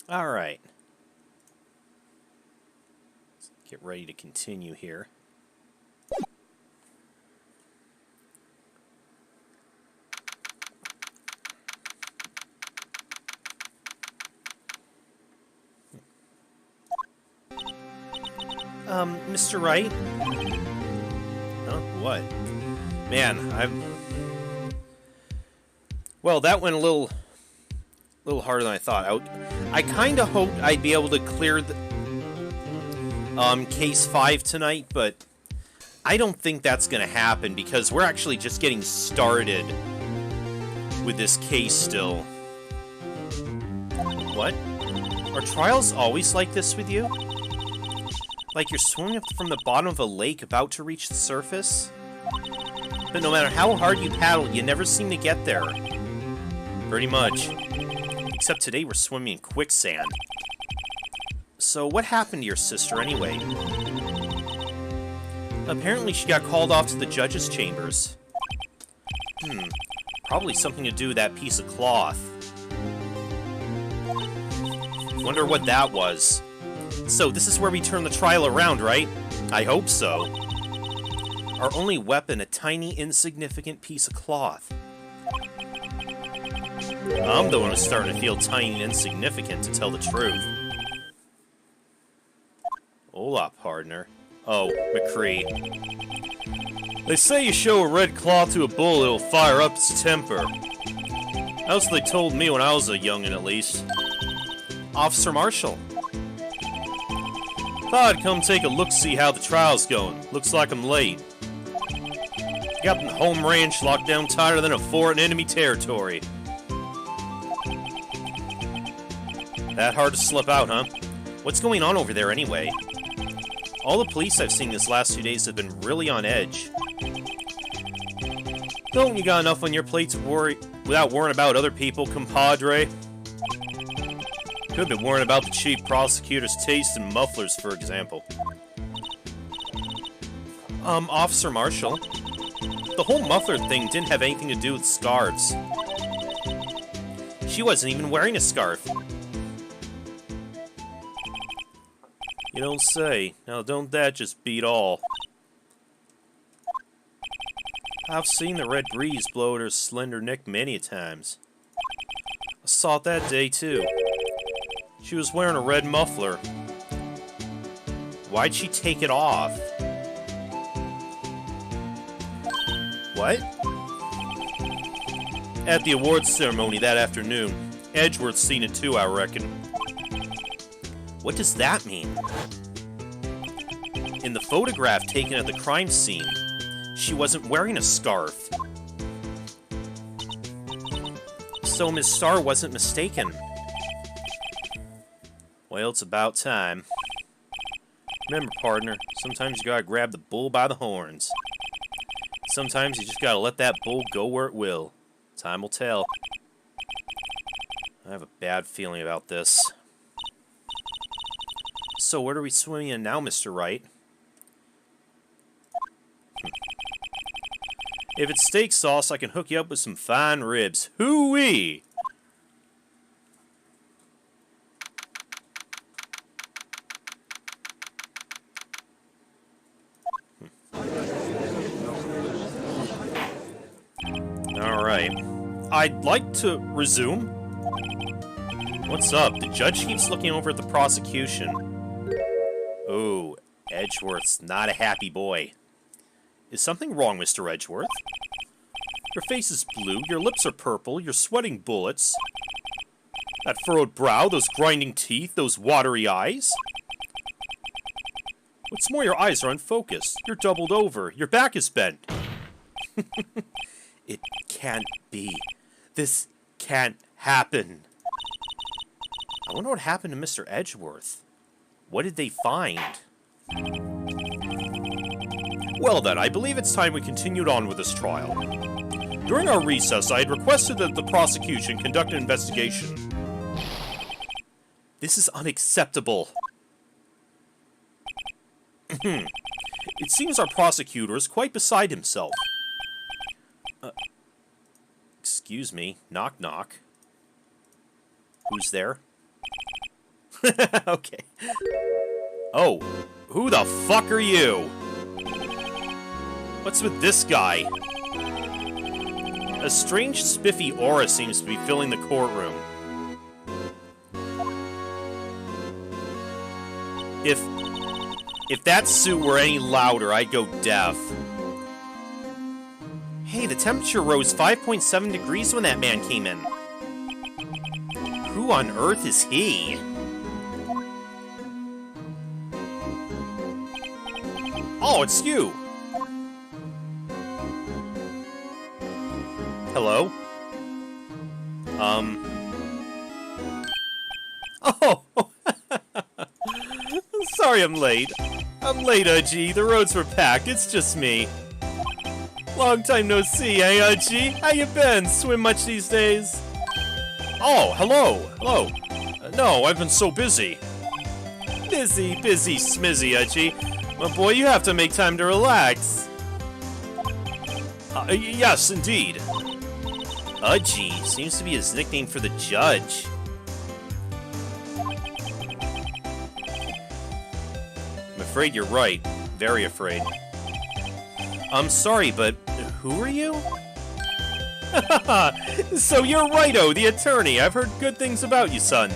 Alright. Let's get ready to continue here. Mr. Wright? Huh? What? Man, Well, that went a little harder than I thought. I kind of hoped I'd be able to clear the case 5 tonight, but I don't think that's going to happen because we're actually just getting started with this case still. What? Are trials always like this with you? Like you're swimming up from the bottom of a lake about to reach the surface? But no matter how hard you paddle, you never seem to get there. Pretty much. Except today we're swimming in quicksand. So what happened to your sister anyway? Apparently she got called off to the judge's chambers. Probably something to do with that piece of cloth. Wonder what that was. So this is where we turn the trial around, right? I hope so. Our only weapon, a tiny, insignificant piece of cloth. I'm the one who's starting to feel tiny and insignificant, to tell the truth. Hola, partner. Oh, McCree. They say you show a red cloth to a bull, it'll fire up its temper. That's what they told me when I was a youngin', at least. Officer Marshall. Thought I'd come take a look, see how the trial's going. Looks like I'm late. Got the home ranch locked down tighter than a fort in enemy territory. That hard to slip out, huh? What's going on over there anyway? All the police I've seen these last 2 days have been really on edge. Don't you got enough on your plate to worry without worrying about other people, compadre? Could be worrying about the chief prosecutor's taste in mufflers, for example. Officer Marshall. The whole muffler thing didn't have anything to do with scarves. She wasn't even wearing a scarf. You don't say. Now don't that just beat all? I've seen the red breeze blow at her slender neck many a times. I saw it that day too. She was wearing a red muffler. Why'd she take it off? What? At the awards ceremony that afternoon. Edgeworth's seen it too, I reckon. What does that mean? In the photograph taken at the crime scene, she wasn't wearing a scarf. So Miss Starr wasn't mistaken. Well, it's about time. Remember, partner, sometimes you gotta grab the bull by the horns. Sometimes you just gotta let that bull go where it will. Time will tell. I have a bad feeling about this. So what are we swimming in now, Mr. Wright? If it's steak sauce, I can hook you up with some fine ribs. Hoo-wee! Alright. I'd like to resume. What's up? The judge keeps looking over at the prosecution. Oh, Edgeworth's not a happy boy. Is something wrong, Mr. Edgeworth? Your face is blue, your lips are purple, you're sweating bullets. That furrowed brow, those grinding teeth, those watery eyes. What's more, your eyes are unfocused. You're doubled over. Your back is bent. It can't be. This can't happen. I wonder what happened to Mr. Edgeworth. What did they find? Well then, I believe it's time we continued on with this trial. During our recess, I had requested that the prosecution conduct an investigation. This is unacceptable. It seems our prosecutor is quite beside himself. Excuse me. Knock, knock. Who's there? Okay. Oh, who the fuck are you? What's with this guy? A strange spiffy aura seems to be filling the courtroom. If that suit were any louder, I'd go deaf. Hey, the temperature rose 5.7 degrees when that man came in. Who on earth is he? Oh, it's you! Hello? Oh! Sorry I'm late. I'm late, Udgy. The roads were packed. It's just me. Long time no see, eh, Udgy? How you been? Swim much these days? Oh, hello. Hello. No, I've been so busy. Busy, smizzy, Udgy. My boy, you have to make time to relax. Yes, indeed. Udgy seems to be his nickname for the judge. I'm afraid you're right. Very afraid. I'm sorry, but who are you? So you're Righto, the attorney. I've heard good things about you, son.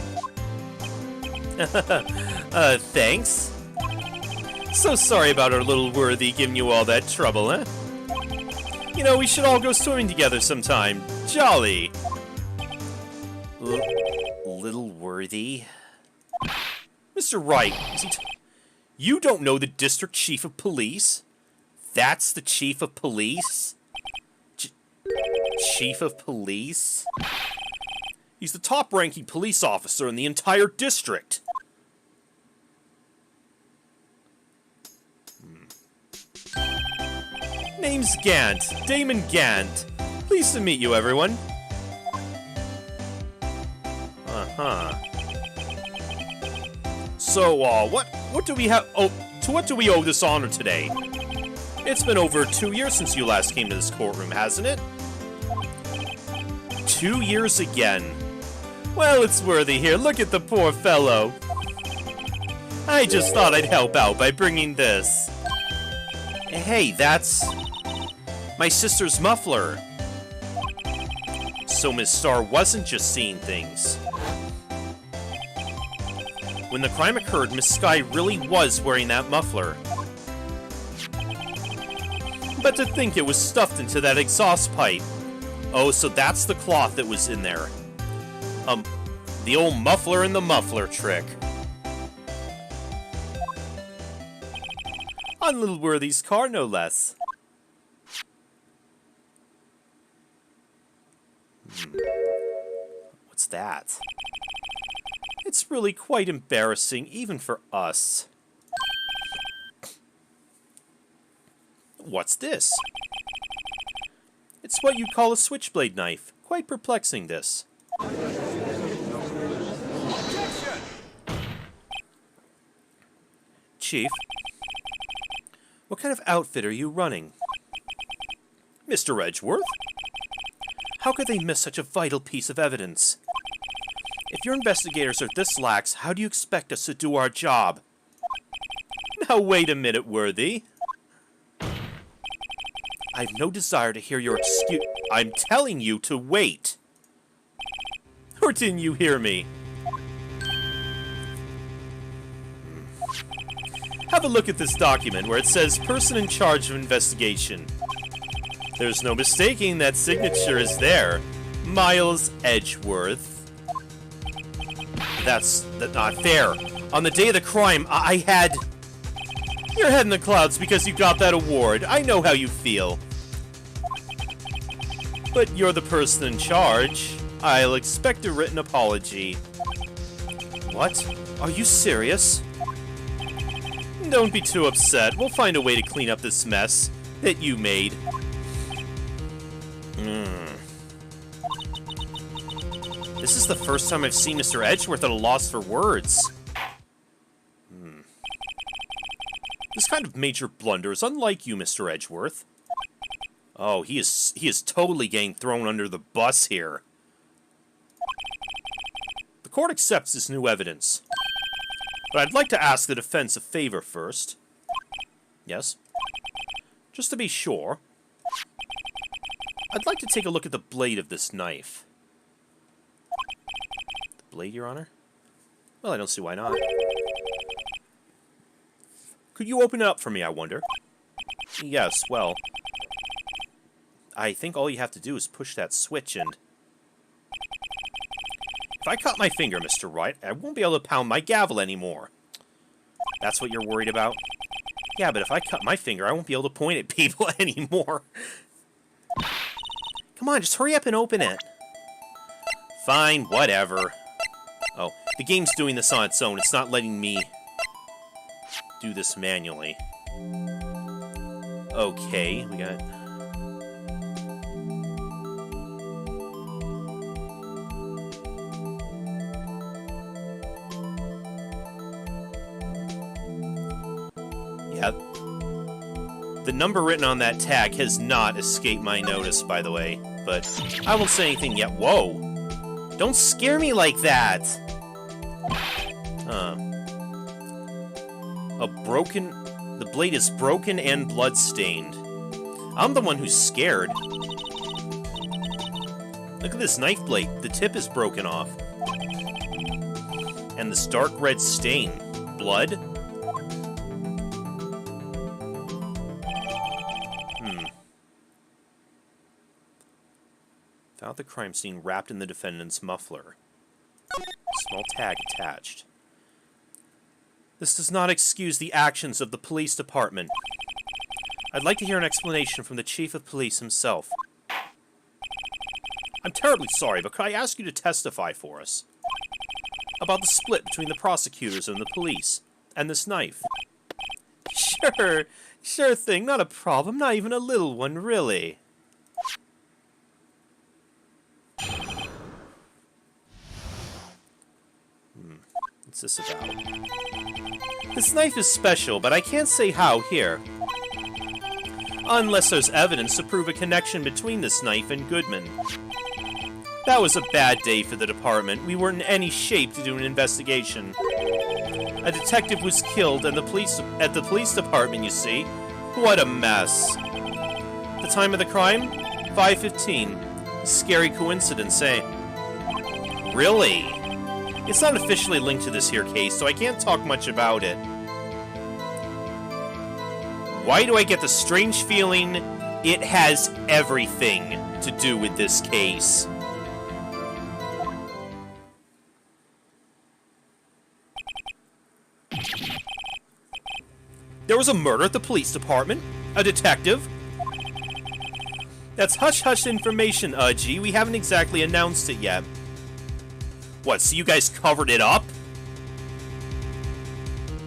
Thanks. So sorry about our little worthy giving you all that trouble, huh? You know, we should all go swimming together sometime. Jolly. Little worthy? Mr. Wright, you don't know the district chief of police? That's the chief of police? Chief of police? He's the top-ranking police officer in the entire district. Name's Gant. Damon Gant. Pleased to meet you, everyone. Uh-huh. So, what do we have... Oh, to what do we owe this honor today? It's been over 2 years since you last came to this courtroom, hasn't it? 2 years again. Well, it's worthy here. Look at the poor fellow. I just thought I'd help out by bringing this. Hey, that's... my sister's muffler. So Miss Starr wasn't just seeing things. When the crime occurred, Miss Sky really was wearing that muffler. But to think it was stuffed into that exhaust pipe. Oh, so that's the cloth that was in there. The old muffler in the muffler trick. On Little Worthy's car, no less. What's that? It's really quite embarrassing, even for us. What's this? It's what you'd call a switchblade knife. Quite perplexing, this. Chief, what kind of outfit are you running? Mr. Edgeworth? How could they miss such a vital piece of evidence? If your investigators are this lax, how do you expect us to do our job? Now wait a minute, Worthy. I have no desire to hear your excuse. I'm telling you to wait. Or didn't you hear me? Have a look at this document where it says person in charge of investigation. There's no mistaking that signature is there. Miles Edgeworth. That's not fair. On the day of the crime, I had... Your head in the clouds because you got that award. I know how you feel. But you're the person in charge. I'll expect a written apology. What? Are you serious? Don't be too upset. We'll find a way to clean up this mess that you made. This is the first time I've seen Mr. Edgeworth at a loss for words. This kind of major blunder is unlike you, Mr. Edgeworth. Oh, he is totally getting thrown under the bus here. The court accepts this new evidence. But I'd like to ask the defense a favor first. Yes? Just to be sure. I'd like to take a look at the blade of this knife. The blade, Your Honor? Well, I don't see why not. Could you open it up for me, I wonder? Yes, well... I think all you have to do is push that switch and... If I cut my finger, Mr. Wright, I won't be able to pound my gavel anymore. That's what you're worried about? Yeah, but if I cut my finger, I won't be able to point at people anymore. Come on, just hurry up and open it. Fine, whatever. Oh, the game's doing this on its own. It's not letting me do this manually. Okay, we got... Yeah. The number written on that tag has not escaped my notice, by the way. But I won't say anything yet. Whoa! Don't scare me like that! The blade is broken and blood-stained. I'm the one who's scared. Look at this knife blade. The tip is broken off. And this dark red stain. Blood? Found the crime scene wrapped in the defendant's muffler. Small tag attached. This does not excuse the actions of the police department. I'd like to hear an explanation from the chief of police himself. I'm terribly sorry, but could I ask you to testify for us? About the split between the prosecutors and the police, and this knife. Sure thing, not a problem, not even a little one, really. What's this about? This knife is special, but I can't say how here. Unless there's evidence to prove a connection between this knife and Goodman. That was a bad day for the department. We weren't in any shape to do an investigation. A detective was killed at the police department, you see. What a mess. The time of the crime? 5:15. Scary coincidence, eh? Really? It's not officially linked to this here case, so I can't talk much about it. Why do I get the strange feeling it has everything to do with this case? There was a murder at the police department? A detective? That's hush-hush information, G. We haven't exactly announced it yet. What, so you guys covered it up?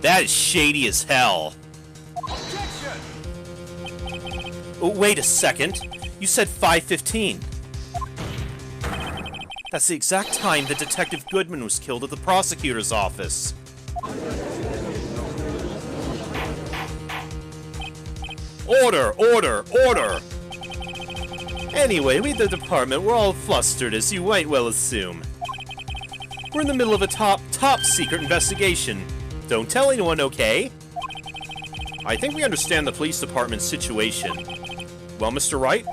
That is shady as hell. Objection! Oh, wait a second. You said 5:15. That's the exact time that Detective Goodman was killed at the prosecutor's office. Order! Order! Order! Anyway, we the department, we're all flustered, as you might well assume. We're in the middle of a top secret investigation. Don't tell anyone, okay? I think we understand the police department's situation. Well, Mr. Wright?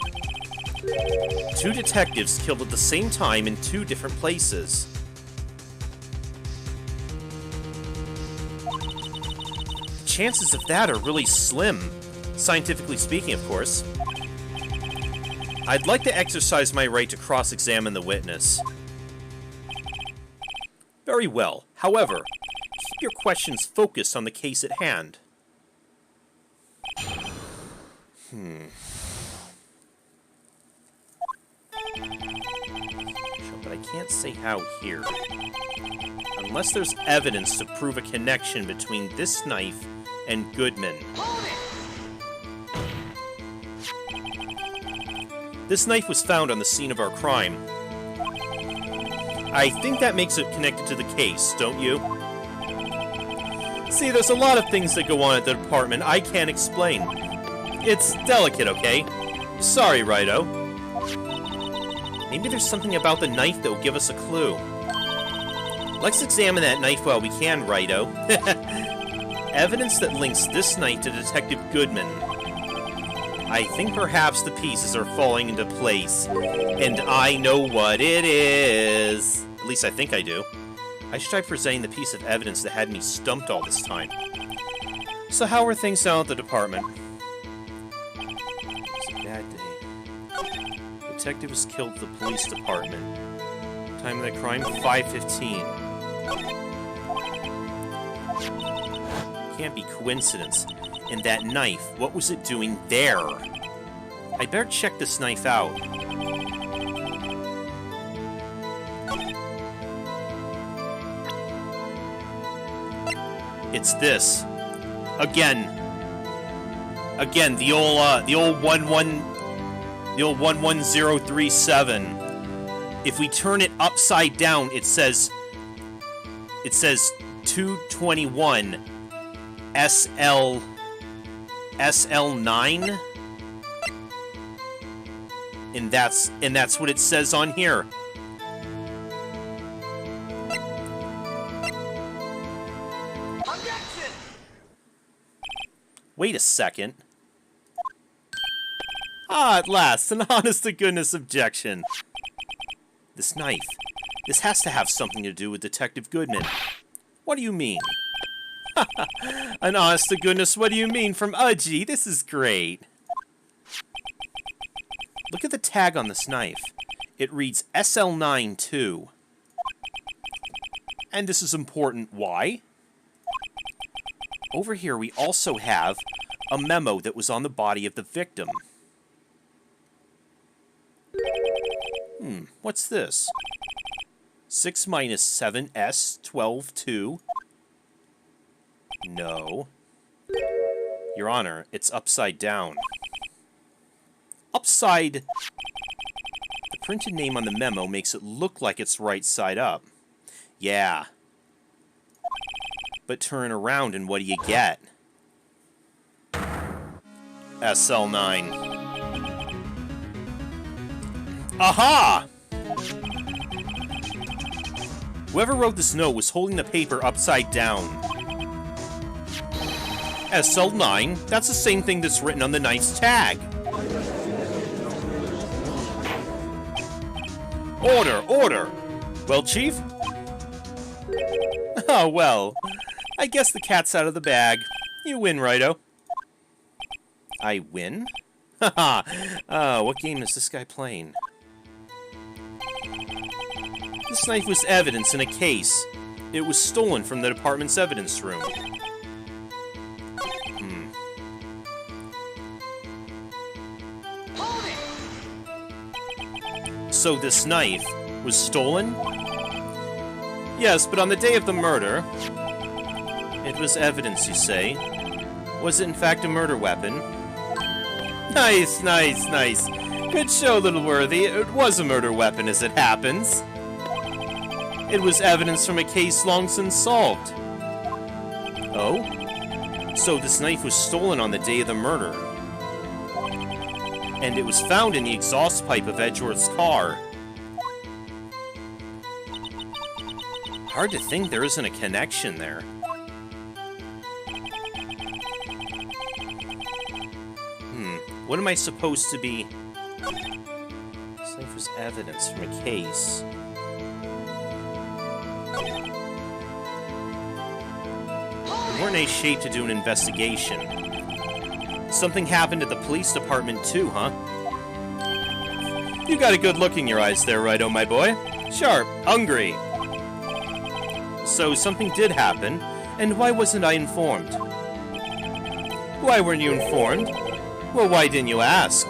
2 detectives killed at the same time in 2 different places. The chances of that are really slim. Scientifically speaking, of course. I'd like to exercise my right to cross-examine the witness. Very well. However, keep your questions focused on the case at hand. But I can't say how here. Unless there's evidence to prove a connection between this knife and Goodman. This knife was found on the scene of our crime. I think that makes it connected to the case, don't you? See, there's a lot of things that go on at the department I can't explain. It's delicate, okay? Sorry, Righto. Maybe there's something about the knife that will give us a clue. Let's examine that knife while we can, Righto. Evidence that links this knife to Detective Goodman. I think perhaps the pieces are falling into place, and I know what it is. At least I think I do. I should try presenting the piece of evidence that had me stumped all this time. So how are things down at the department? It's a bad day. Detective was killed at the police department. Time of the crime, 5:15. Can't be coincidence. And that knife, what was it doing there? I better check this knife out. It's this. Again, the old 11037. If we turn it upside down, it says 221 SL9, and that's what it says on here. Objection! Wait a second. Ah, at last, an honest-to-goodness objection. This knife. This has to have something to do with Detective Goodman. What do you mean? An honest-to-goodness, what do you mean from Udgy? This is great. Look at the tag on this knife. It reads SL9 too. And this is important. Why? Over here we also have a memo that was on the body of the victim. What's this? 6 minus 7S 12 2. No. Your Honor, it's upside down. Upside... The printed name on the memo makes it look like it's right side up. Yeah. But turn around and what do you get? SL9. Aha! Whoever wrote this note was holding the paper upside down. SL9? That's the same thing that's written on the knife's tag. Order! Order! Well, Chief? Oh, well. I guess the cat's out of the bag. You win, Righto. I win? Haha. What game is this guy playing? This knife was evidence in a case. It was stolen from the department's evidence room. So this knife was stolen? Yes, but on the day of the murder... It was evidence, you say? Was it in fact a murder weapon? Nice, nice, nice. Good show, little worthy. It was a murder weapon, as it happens. It was evidence from a case long since solved. Oh? So this knife was stolen on the day of the murder. And it was found in the exhaust pipe of Edgeworth's car. Hard to think there isn't a connection there. What am I supposed to be... This knife was evidence from a case. We're in a shape to do an investigation. Something happened at the police department too, huh? You got a good look in your eyes there, Righto, my boy. Sharp, hungry. So something did happen, and why wasn't I informed? Why weren't you informed? Well, why didn't you ask?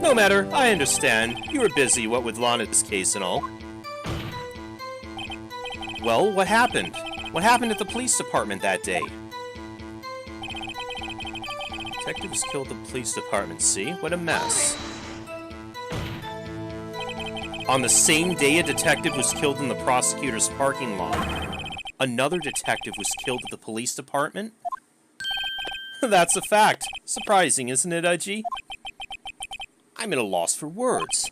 No matter, I understand. You were busy, what with Lana's case and all. Well, what happened? What happened at the police department that day? Detectives killed the police department, see? What a mess. On the same day a detective was killed in the prosecutor's parking lot, another detective was killed at the police department? That's a fact. Surprising, isn't it, Udgy? I'm at a loss for words.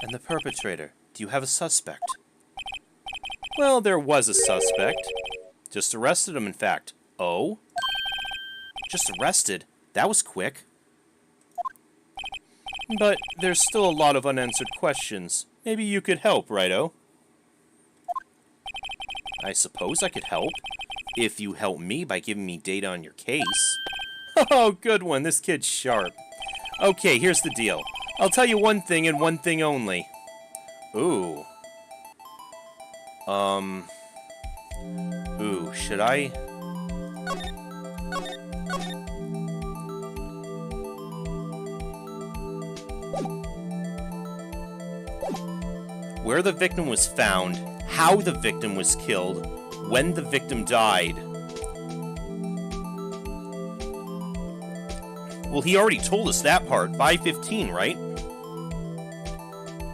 And the perpetrator, Do you have a suspect? Well, there was a suspect. Just arrested him, in fact. Oh? Just arrested? That was quick. But there's still a lot of unanswered questions. Maybe you could help, righto? I suppose I could help. If you help me by giving me data on your case. Oh, good one. This kid's sharp. Okay, here's the deal. I'll tell you one thing and one thing only. Ooh. Ooh, should I? Where the victim was found, how the victim was killed, when the victim died. Well, he already told us that part. 5:15, right?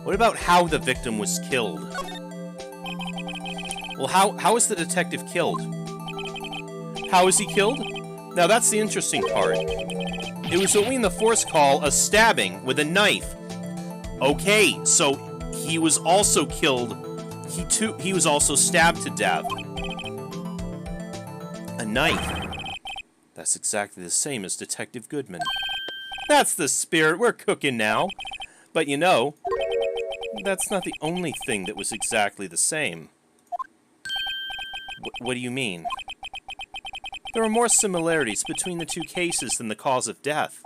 What about how the victim was killed? Well, how is the detective killed? How is he killed? Now, that's the interesting part. It was what we in the Force call a stabbing with a knife. Okay, so he was also killed. He was also stabbed to death. A knife. That's exactly the same as Detective Goodman. That's the spirit. We're cooking now. But you know, that's not the only thing that was exactly the same. What do you mean? There are more similarities between the two cases than the cause of death.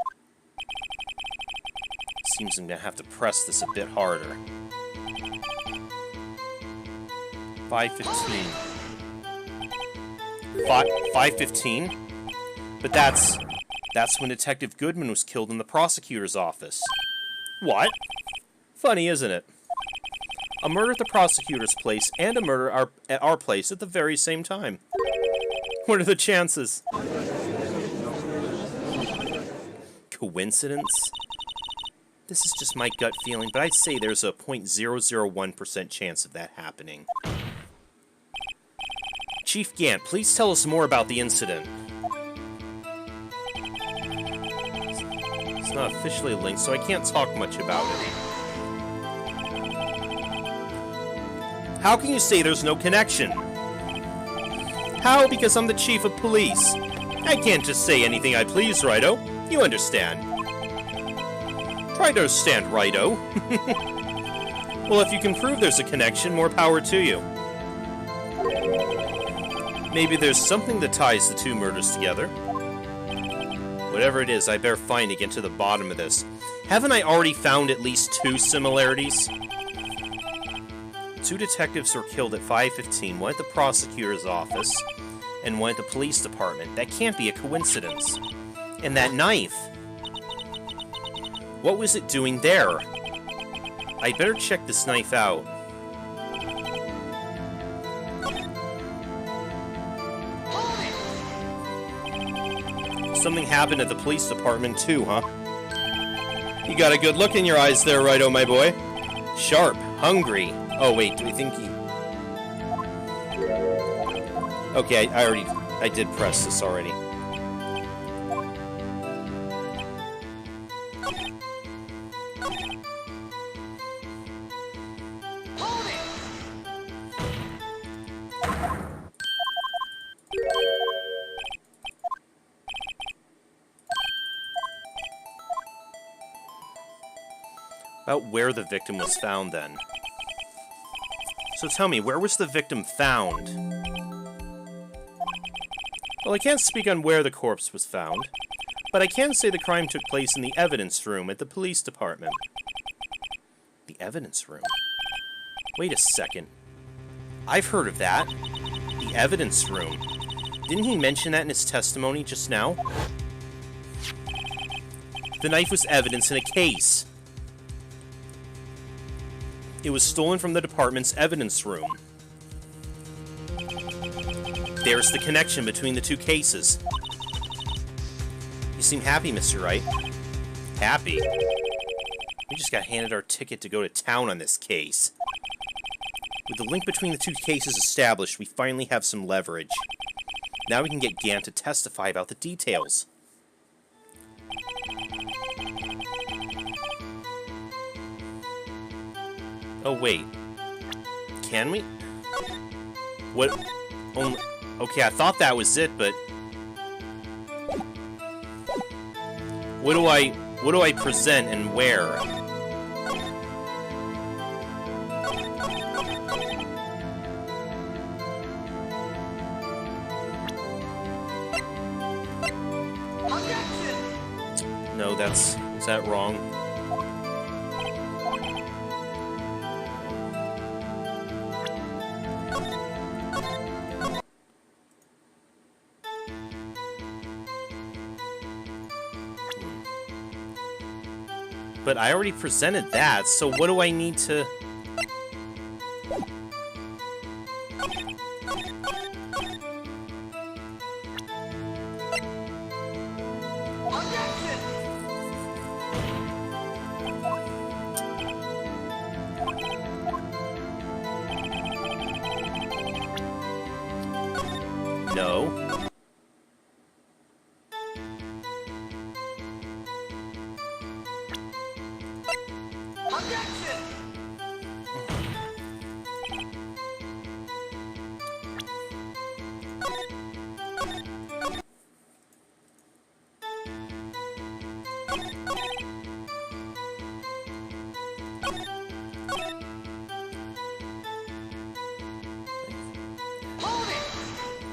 Seems I'm gonna have to press this a bit harder. 5:15. 5:15? But that's when Detective Goodman was killed in the prosecutor's office. What? Funny, isn't it? A murder at the prosecutor's place and a murder at our place at the very same time. What are the chances? Coincidence? This is just my gut feeling, but I'd say there's a 0.001% chance of that happening. Chief Gant, please tell us more about the incident. It's not officially linked, so I can't talk much about it. How can you say there's no connection? How? Because I'm the chief of police. I can't just say anything I please, righto. You understand. Try to understand, righto. Well, if you can prove there's a connection, more power to you. Maybe there's something that ties the two murders together. Whatever it is, I better find to get to the bottom of this. Haven't I already found at least 2 similarities? 2 detectives were killed at 5:15, one at the prosecutor's office, and one at the police department. That can't be a coincidence. And that knife. What was it doing there? I better check this knife out. Something happened at the police department too, huh? You got a good look in your eyes there, righto, my boy. Sharp, hungry. Oh wait, do we think he... Okay, I did press this already. About where the victim was found, then. So tell me, where was the victim found? Well, I can't speak on where the corpse was found, but I can say the crime took place in the evidence room at the police department. The evidence room? Wait a second. I've heard of that. The evidence room. Didn't he mention that in his testimony just now? The knife was evidence in a case. It was stolen from the department's evidence room. There's the connection between the two cases. You seem happy, Mr. Wright. Happy? We just got handed our ticket to go to town on this case. With the link between the two cases established, we finally have some leverage. Now we can get Gant to testify about the details. Oh wait, Can we? What? Only, okay, I thought that was it, but what do I present and where? No, is that wrong? But I already presented that, so what do I need to... No.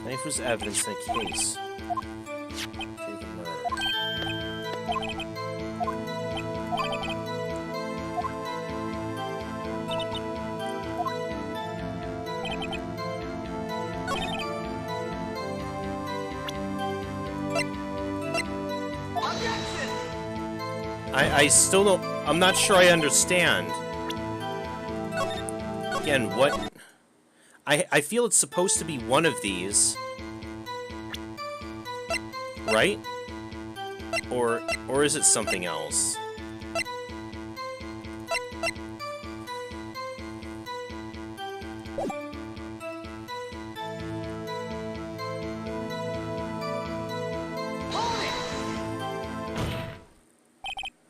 Knife was evidence in a case. Take a murder. I still don't... I'm not sure I understand. Again, what... I feel it's supposed to be one of these. Right? Or is it something else?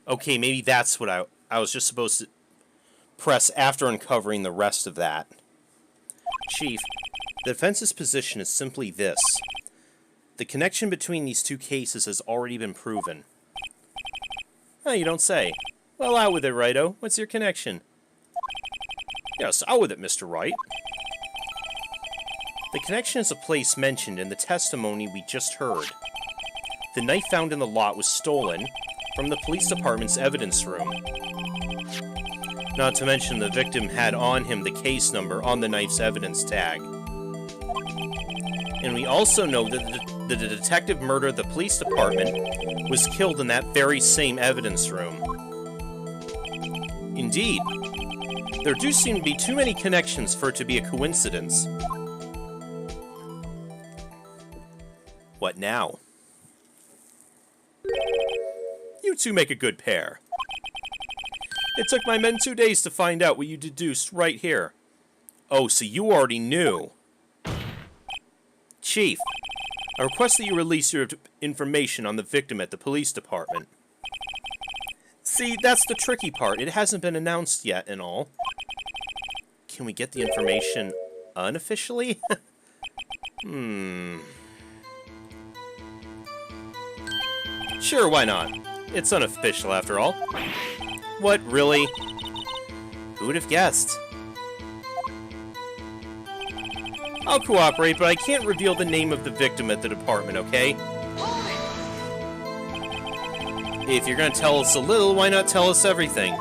Okay, maybe that's what I was just supposed to press after uncovering the rest of that. Chief, the defense's position is simply this. The connection between these two cases has already been proven. Oh, you don't say. Well, out with it, Righto. What's your connection? Yes, out with it, Mr. Wright. The connection is a place mentioned in the testimony we just heard. The knife found in the lot was stolen from the police department's evidence room. Not to mention the victim had on him the case number on the knife's evidence tag. And we also know that the detective murdered the police department was killed in that very same evidence room. Indeed, there do seem to be too many connections for it to be a coincidence. What now? You two make a good pair. It took my men 2 days to find out what you deduced right here. Oh, so you already knew. Chief, I request that you release your information on the victim at the police department. See, that's the tricky part. It hasn't been announced yet and all. Can we get the information unofficially? Sure, why not? It's unofficial after all. What, really? Who would have guessed? I'll cooperate, but I can't reveal the name of the victim at the department, okay? If you're gonna tell us a little, why not tell us everything?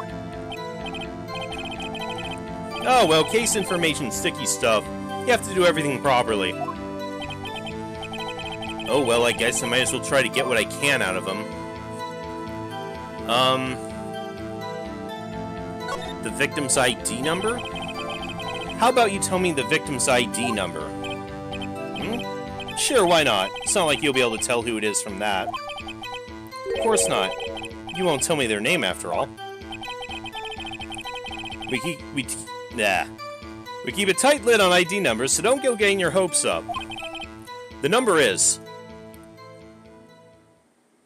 Oh, well, case information, sticky stuff. You have to do everything properly. Oh, well, I guess I might as well try to get what I can out of him. The victim's ID number? How about you tell me the victim's ID number? Sure, why not? It's not like you'll be able to tell who it is from that. Of course not. You won't tell me their name after all. We keep a tight lid on ID numbers, so don't go getting your hopes up. The number is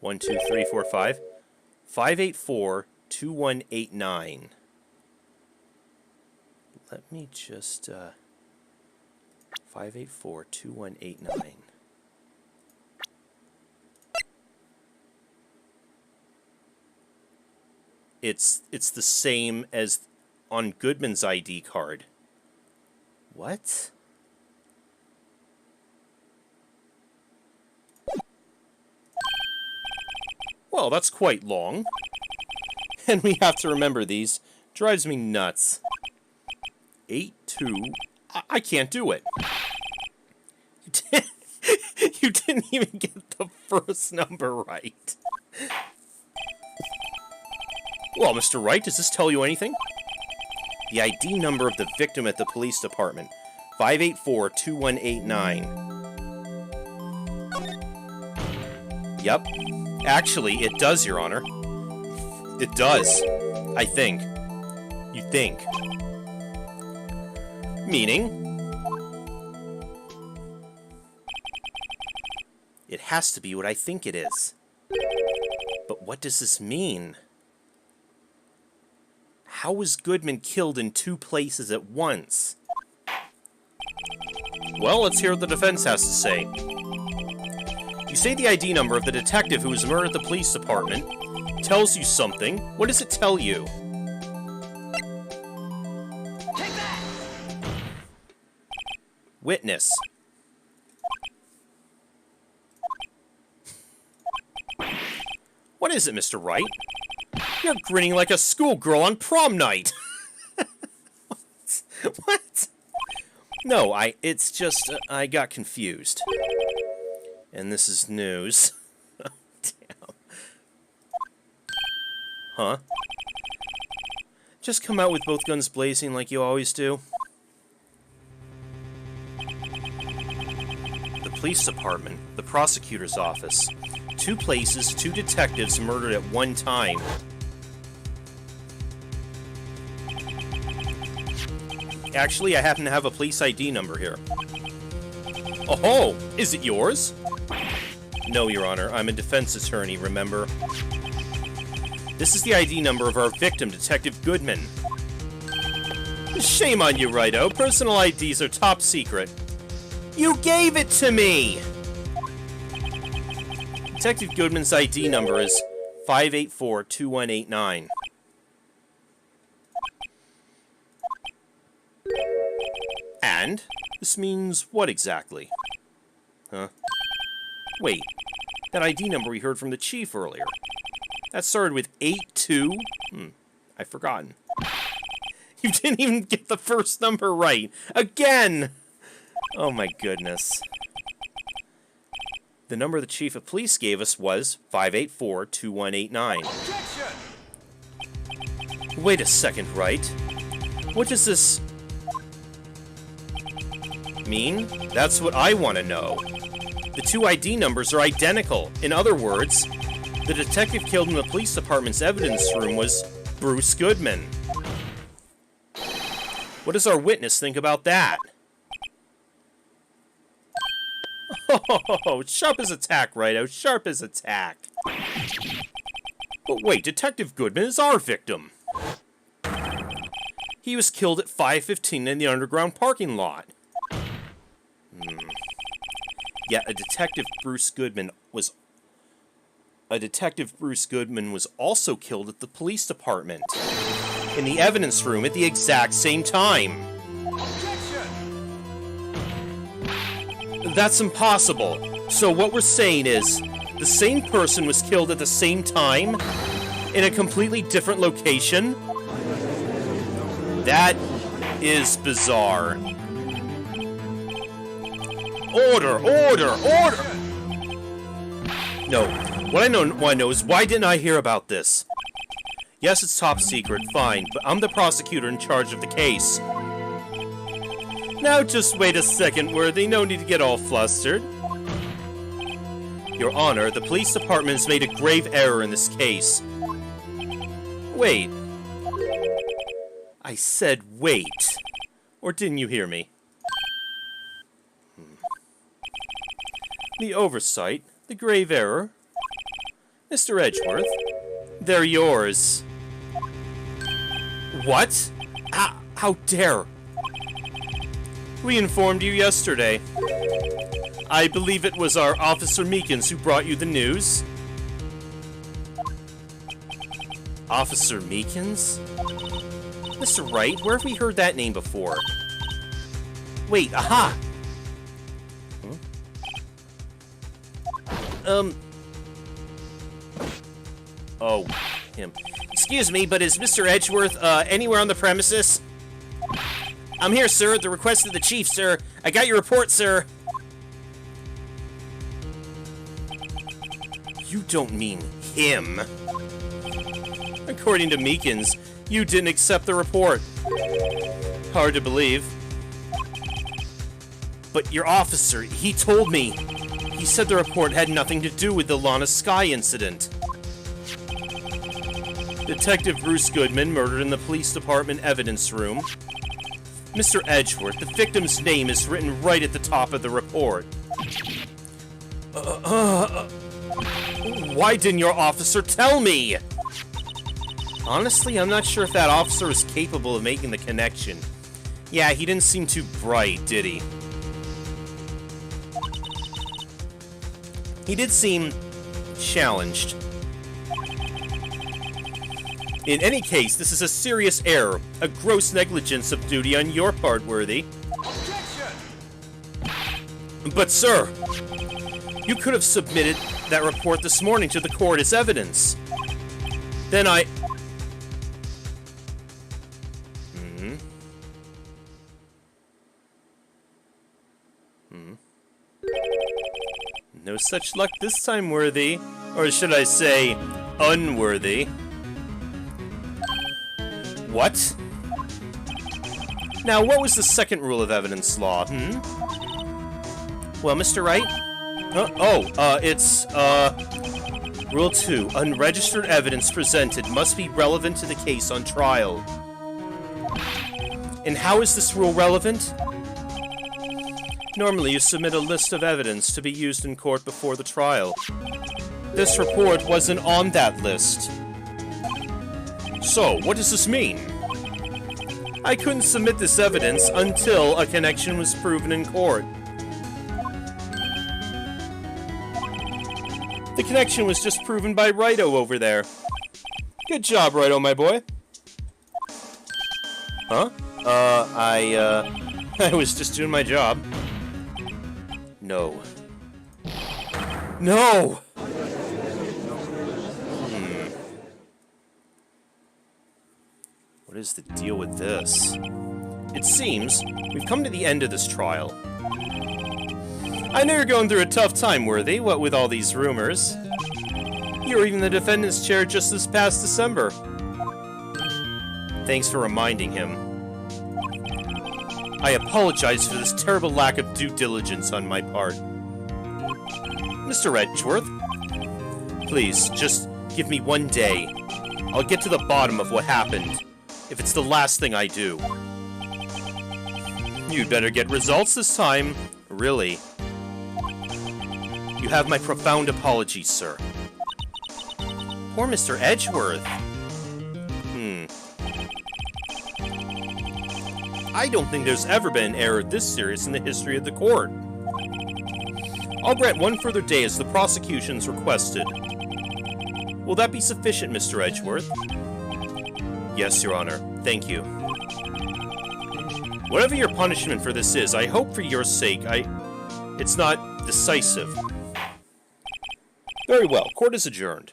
1, 2, 3, 4, 5 584 2189. let me just, 584-2189. It's the same as on Goodman's ID card. What? Well, that's quite long. And we have to remember these. Drives me nuts. 82. I can't do it. You didn't even get the first number right. Well, Mr. Wright, does this tell you anything? The ID number of the victim at the police department. 584-2189. Yep. Actually, it does, Your Honor. It does. I think. You think. Meaning? It has to be what I think it is. But what does this mean? How was Goodman killed in 2 places at once? Well, let's hear what the defense has to say. You say the ID number of the detective who was murdered at the police department tells you something. What does it tell you? Take that! Witness. What is it, Mr. Wright? You're grinning like a schoolgirl on prom night. What? What? No, it's just, I got confused. And this is news. Oh, damn. Huh? Just come out with both guns blazing like you always do? The police department, the prosecutor's office. 2 places, 2 detectives murdered at one time. Actually, I happen to have a police ID number here. Oh, is it yours? No, Your Honor, I'm a defense attorney, remember? This is the ID number of our victim, Detective Goodman. Shame on you, Righto. Personal IDs are top secret. You gave it to me! Detective Goodman's ID number is 584-2189. And? This means what exactly? Huh? Wait, that ID number we heard from the chief earlier. That started with 82? I've forgotten. You didn't even get the first number right. Again! Oh my goodness. The number the chief of police gave us was 584-2189. Objection! Wait a second, Wright. What does this mean? That's what I want to know. The 2 ID numbers are identical. In other words, the detective killed in the police department's evidence room was Bruce Goodman. What does our witness think about that? Oh, sharp as a tack, Righto. Sharp as a tack. But wait, Detective Goodman is our victim. He was killed at 5:15 in the underground parking lot. Yet a Detective Bruce Goodman was also killed at the police department in the evidence room at the exact same time. That's impossible. So what we're saying is, the same person was killed at the same time in a completely different location? That is bizarre. Order! Order! Order! No. What I want to know is, why didn't I hear about this? Yes, it's top secret, fine, but I'm the prosecutor in charge of the case. Now just wait a second, Worthy. No need to get all flustered. Your Honor, the police department has made a grave error in this case. Wait. I said wait. Or didn't you hear me? The oversight, the grave error. Mr. Edgeworth, they're yours. What? How dare? We informed you yesterday. I believe it was our Officer Meekins who brought you the news. Officer Meekins? Mr. Wright, where have we heard that name before? Wait, aha! Oh, him. Excuse me, but is Mr. Edgeworth, anywhere on the premises? I'm here, sir, at the request of the chief, sir. I got your report, sir. You don't mean him. According to Meekins, you didn't accept the report. Hard to believe. But your officer, he told me. He said the report had nothing to do with the Lana Sky incident. Detective Bruce Goodman murdered in the police department evidence room. Mr. Edgeworth, the victim's name is written right at the top of the report. Why didn't your officer tell me? Honestly, I'm not sure if that officer was capable of making the connection. Yeah, he didn't seem too bright, did he? He did seem challenged. In any case, this is a serious error, a gross negligence of duty on your part, Worthy. Objection! But sir, you could have submitted that report this morning to the court as evidence. Then I... No such luck this time, Worthy. Or should I say, unworthy. What? Now, what was the second rule of evidence law, Well, Mr. Wright? It's Rule 2. Unregistered evidence presented must be relevant to the case on trial. And how is this rule relevant? Normally, you submit a list of evidence to be used in court before the trial. This report wasn't on that list. So, what does this mean? I couldn't submit this evidence until a connection was proven in court. The connection was just proven by Righto over there. Good job, Righto, my boy. Huh? I was just doing my job. No. No! What is the deal with this? It seems we've come to the end of this trial. I know you're going through a tough time, Worthy, what with all these rumors. You were even the defendant's chair just this past December. Thanks for reminding him. I apologize for this terrible lack of due diligence on my part. Mr. Edgeworth, please, just give me one day. I'll get to the bottom of what happened, if it's the last thing I do. You'd better get results this time, really. You have my profound apologies, sir. Poor Mr. Edgeworth. I don't think there's ever been an error this serious in the history of the court. I'll grant one further day as the prosecution's requested. Will that be sufficient, Mr. Edgeworth? Yes, Your Honor. Thank you. Whatever your punishment for this is, I hope for your sake, it's not decisive. Very well. Court is adjourned.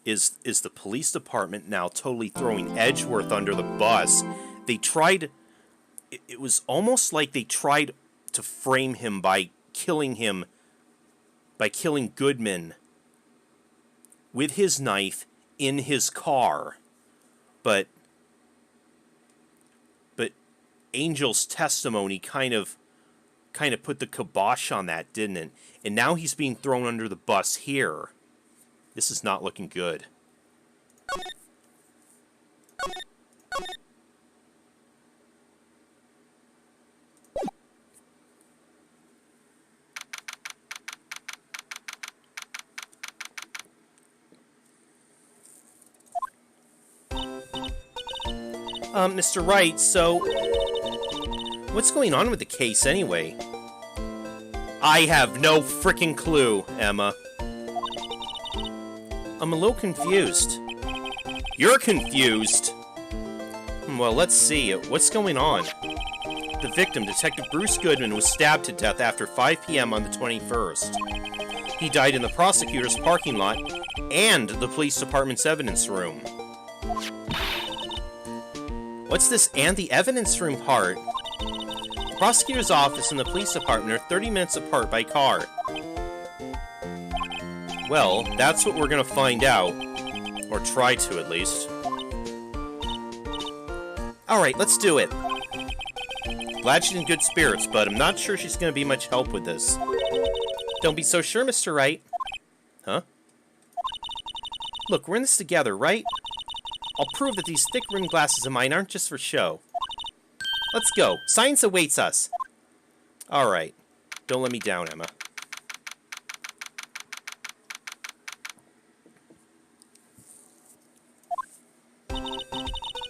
Is the police department now totally throwing Edgeworth under the bus? They tried... It was almost like they tried to frame him by killing Goodman with his knife in his car. But Angel's testimony kind of put the kibosh on that, didn't it? And now he's being thrown under the bus here. This is not looking good. Mr. Wright, so... what's going on with the case, anyway? I have no frickin' clue, Emma. I'm a little confused. You're confused? Well, let's see. What's going on? The victim, Detective Bruce Goodman, was stabbed to death after 5 p.m. on the 21st. He died in the prosecutor's parking lot and the police department's evidence room. What's this "and the evidence room" part? The prosecutor's office and the police department are 30 minutes apart by car. Well, that's what we're gonna find out. Or try to, at least. Alright, let's do it. Glad she's in good spirits, but I'm not sure she's gonna be much help with this. Don't be so sure, Mr. Wright. Huh? Look, we're in this together, right? I'll prove that these thick rimmed glasses of mine aren't just for show. Let's go. Science awaits us. Alright. Don't let me down, Emma.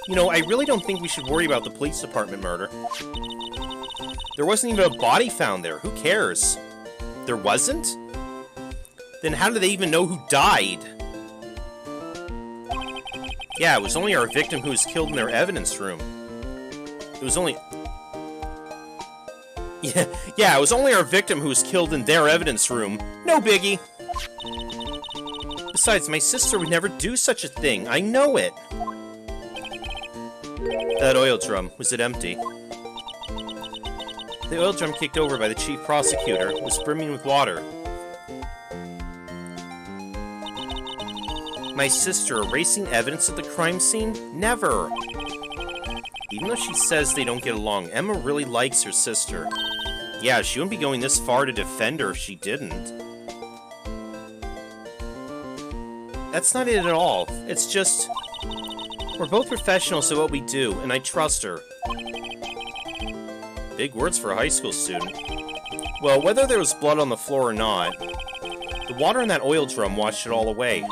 You know, I really don't think we should worry about the police department murder. There wasn't even a body found there. Who cares? There wasn't? Then how do they even know who died? Yeah, it was only our victim who was killed in their evidence room. It was only... Yeah, it was only our victim who was killed in their evidence room. No biggie. Besides, my sister would never do such a thing. I know it. That oil drum, was it empty? The oil drum kicked over by the chief prosecutor was brimming with water. My sister erasing evidence of the crime scene? Never! Even though she says they don't get along, Emma really likes her sister. Yeah, she wouldn't be going this far to defend her if she didn't. That's not it at all. It's just... we're both professionals at what we do, and I trust her. Big words for a high school student. Well, whether there was blood on the floor or not, the water in that oil drum washed it all away.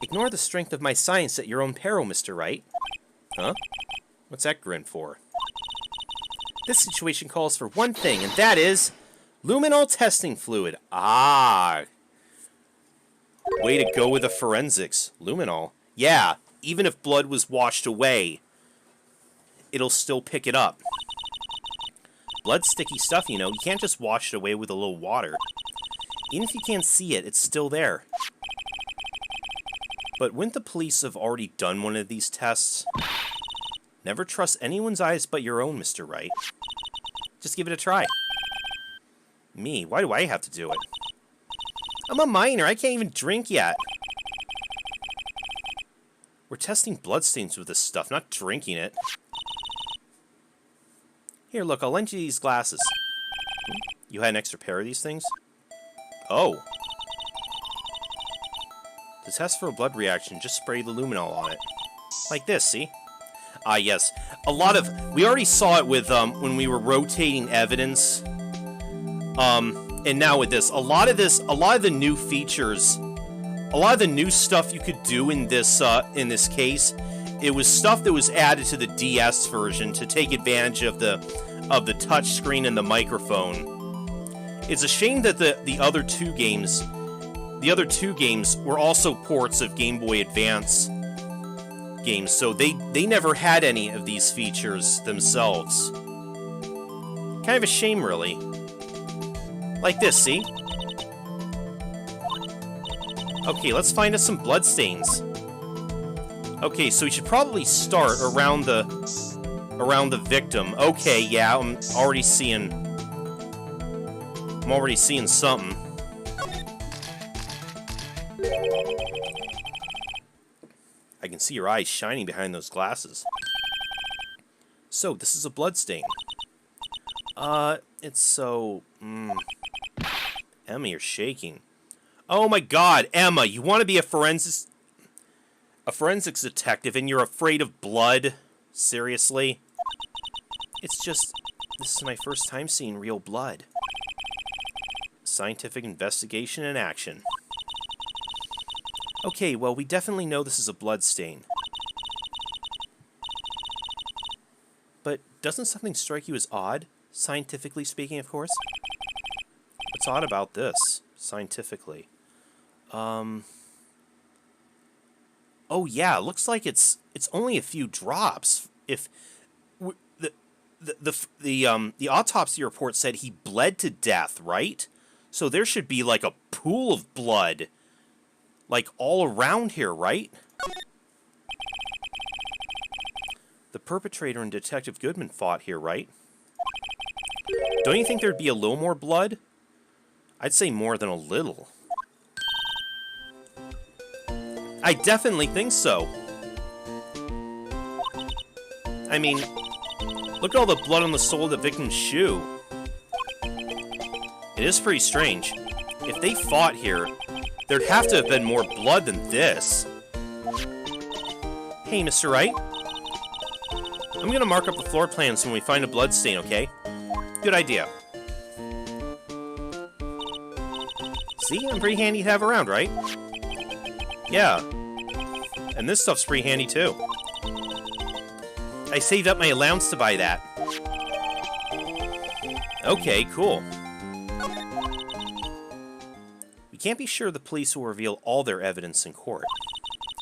Ignore the strength of my science at your own peril, Mr. Wright. Huh? What's that grin for? This situation calls for one thing, and that is... luminol testing fluid. Ah! Way to go with the forensics. Luminol. Yeah, even if blood was washed away, it'll still pick it up. Blood's sticky stuff, you know. You can't just wash it away with a little water. Even if you can't see it, it's still there. But wouldn't the police have already done one of these tests? Never trust anyone's eyes but your own, Mr. Wright. Just give it a try. Me? Why do I have to do it? I'm a minor. I can't even drink yet. We're testing bloodstains with this stuff, not drinking it. Here, look, I'll lend you these glasses. You had an extra pair of these things? Oh. To test for a blood reaction, just spray the luminol on it. Like this, see? Ah, yes. A lot of... we already saw it with, when we were rotating evidence. And now with this. A lot of the new features, a lot of the new stuff you could do in this case, it was stuff that was added to the DS version to take advantage of the touchscreen and the microphone. It's a shame that the other two games were also ports of Game Boy Advance games, so they never had any of these features themselves. Kind of a shame, really. Like this, see? Okay, let's find us some bloodstains. Okay, so we should probably start around the victim. Okay, yeah, I'm already seeing something. I can see your eyes shining behind those glasses. So, this is a bloodstain. It's so... Emma, you're shaking. Oh my god, Emma, you want to be a forensics detective and you're afraid of blood? Seriously? It's just... this is my first time seeing real blood. Scientific investigation in action. Okay, well, we definitely know this is a blood stain. But doesn't something strike you as odd? Scientifically speaking, of course. What's odd about this, scientifically? Oh yeah, looks like it's only a few drops. If the autopsy report said he bled to death, right? So there should be like a pool of blood, like all around here, right? The perpetrator and Detective Goodman fought here, right? Don't you think there'd be a little more blood? I'd say more than a little. I definitely think so. I mean, look at all the blood on the sole of the victim's shoe. It is pretty strange. If they fought here, there'd have to have been more blood than this. Hey, Mr. Wright. I'm gonna mark up the floor plans when we find a blood stain, okay? Good idea. See, I'm pretty handy to have around, right? Yeah. And this stuff's pretty handy, too. I saved up my allowance to buy that. Okay, cool. We can't be sure the police will reveal all their evidence in court.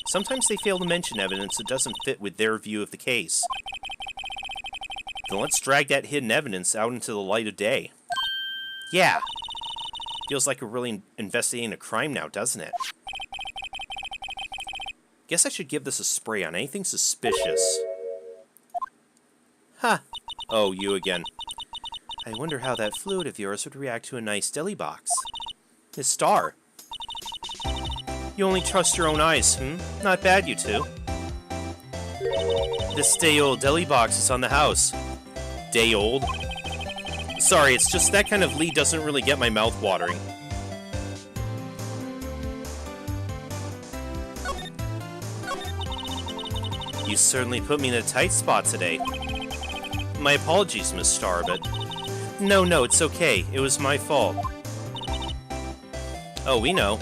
Sometimes they fail to mention evidence that doesn't fit with their view of the case. Then let's drag that hidden evidence out into the light of day. Yeah. Feels like we're really investigating a crime now, doesn't it? Guess I should give this a spray on anything suspicious. Huh. Oh, you again. I wonder how that fluid of yours would react to a nice deli box. Miss Star. You only trust your own eyes, Not bad, you two. This day-old deli box is on the house. Day-old? Sorry, it's just that kind of lead doesn't really get my mouth watering. You certainly put me in a tight spot today. My apologies, Miss Star, but... No, it's okay. It was my fault. Oh, we know.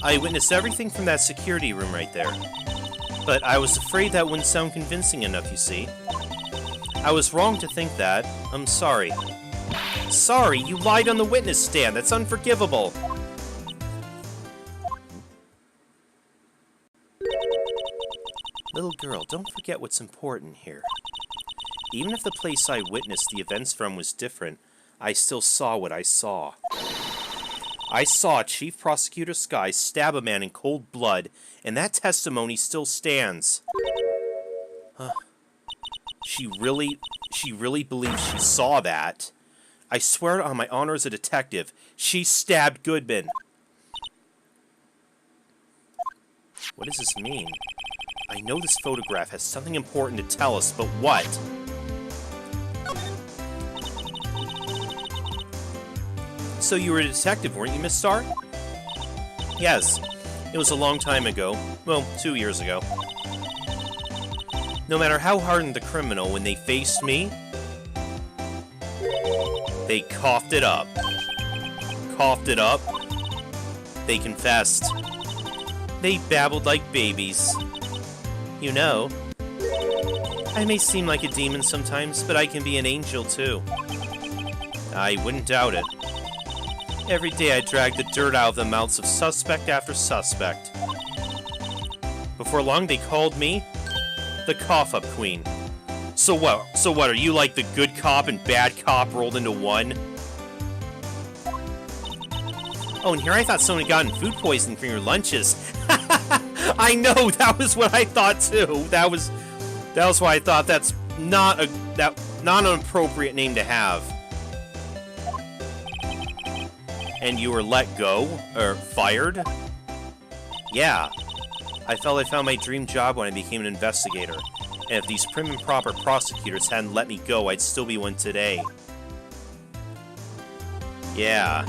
I witnessed everything from that security room right there. But I was afraid that wouldn't sound convincing enough, you see. I was wrong to think that. I'm sorry. Sorry? You lied on the witness stand. That's unforgivable. Little girl, don't forget what's important here. Even if the place I witnessed the events from was different, I still saw what I saw. I saw Chief Prosecutor Sky stab a man in cold blood, and that testimony still stands. She really believes she saw that. I swear on my honor as a detective, she stabbed Goodman. What does this mean? I know this photograph has something important to tell us, but what? So you were a detective, weren't you, Miss Star? Yes. It was a long time ago. Well, 2 years ago. No matter how hardened the criminal, when they faced me, they coughed it up. Coughed it up. They confessed. They babbled like babies. You know, I may seem like a demon sometimes, but I can be an angel too. I wouldn't doubt it. Every day I drag the dirt out of the mouths of suspect after suspect. Before long they called me the cough-up queen. So what, are you like the good cop and bad cop rolled into one? Oh, and here I thought someone had gotten food poisoning from your lunches. I know, that was what I thought too. That was why I thought that's not an appropriate name to have. And you were let go? Or fired? Yeah. I felt I found my dream job when I became an investigator. And if these prim and proper prosecutors hadn't let me go, I'd still be one today. Yeah.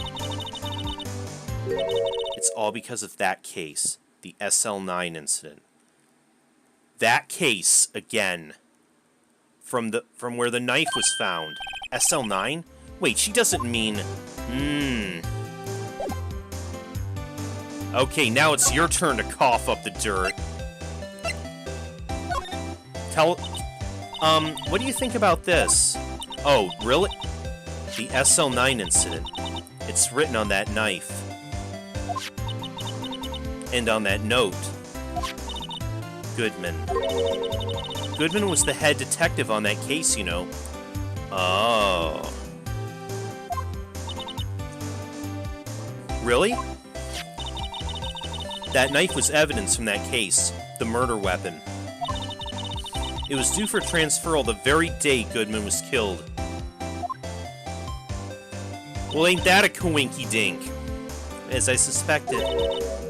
It's all because of that case. The SL9 incident. That case, again. From where the knife was found. SL9? Wait, she doesn't mean... Okay, now it's your turn to cough up the dirt. What do you think about this? Oh, really? The SL9 incident. It's written on that knife. And on that note. Goodman. Goodman was the head detective on that case, you know. Oh. Really? That knife was evidence from that case, the murder weapon. It was due for transferal the very day Goodman was killed. Well, ain't that a coinky-dink? As I suspected,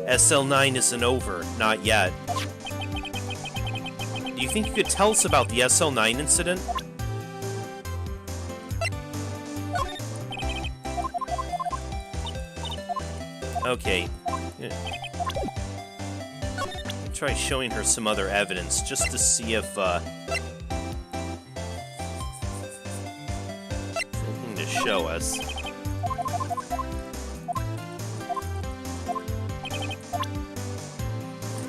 SL9 isn't over. Not yet. Do you think you could tell us about the SL9 incident? Okay. Yeah. Try showing her some other evidence, just to see if, something to show us.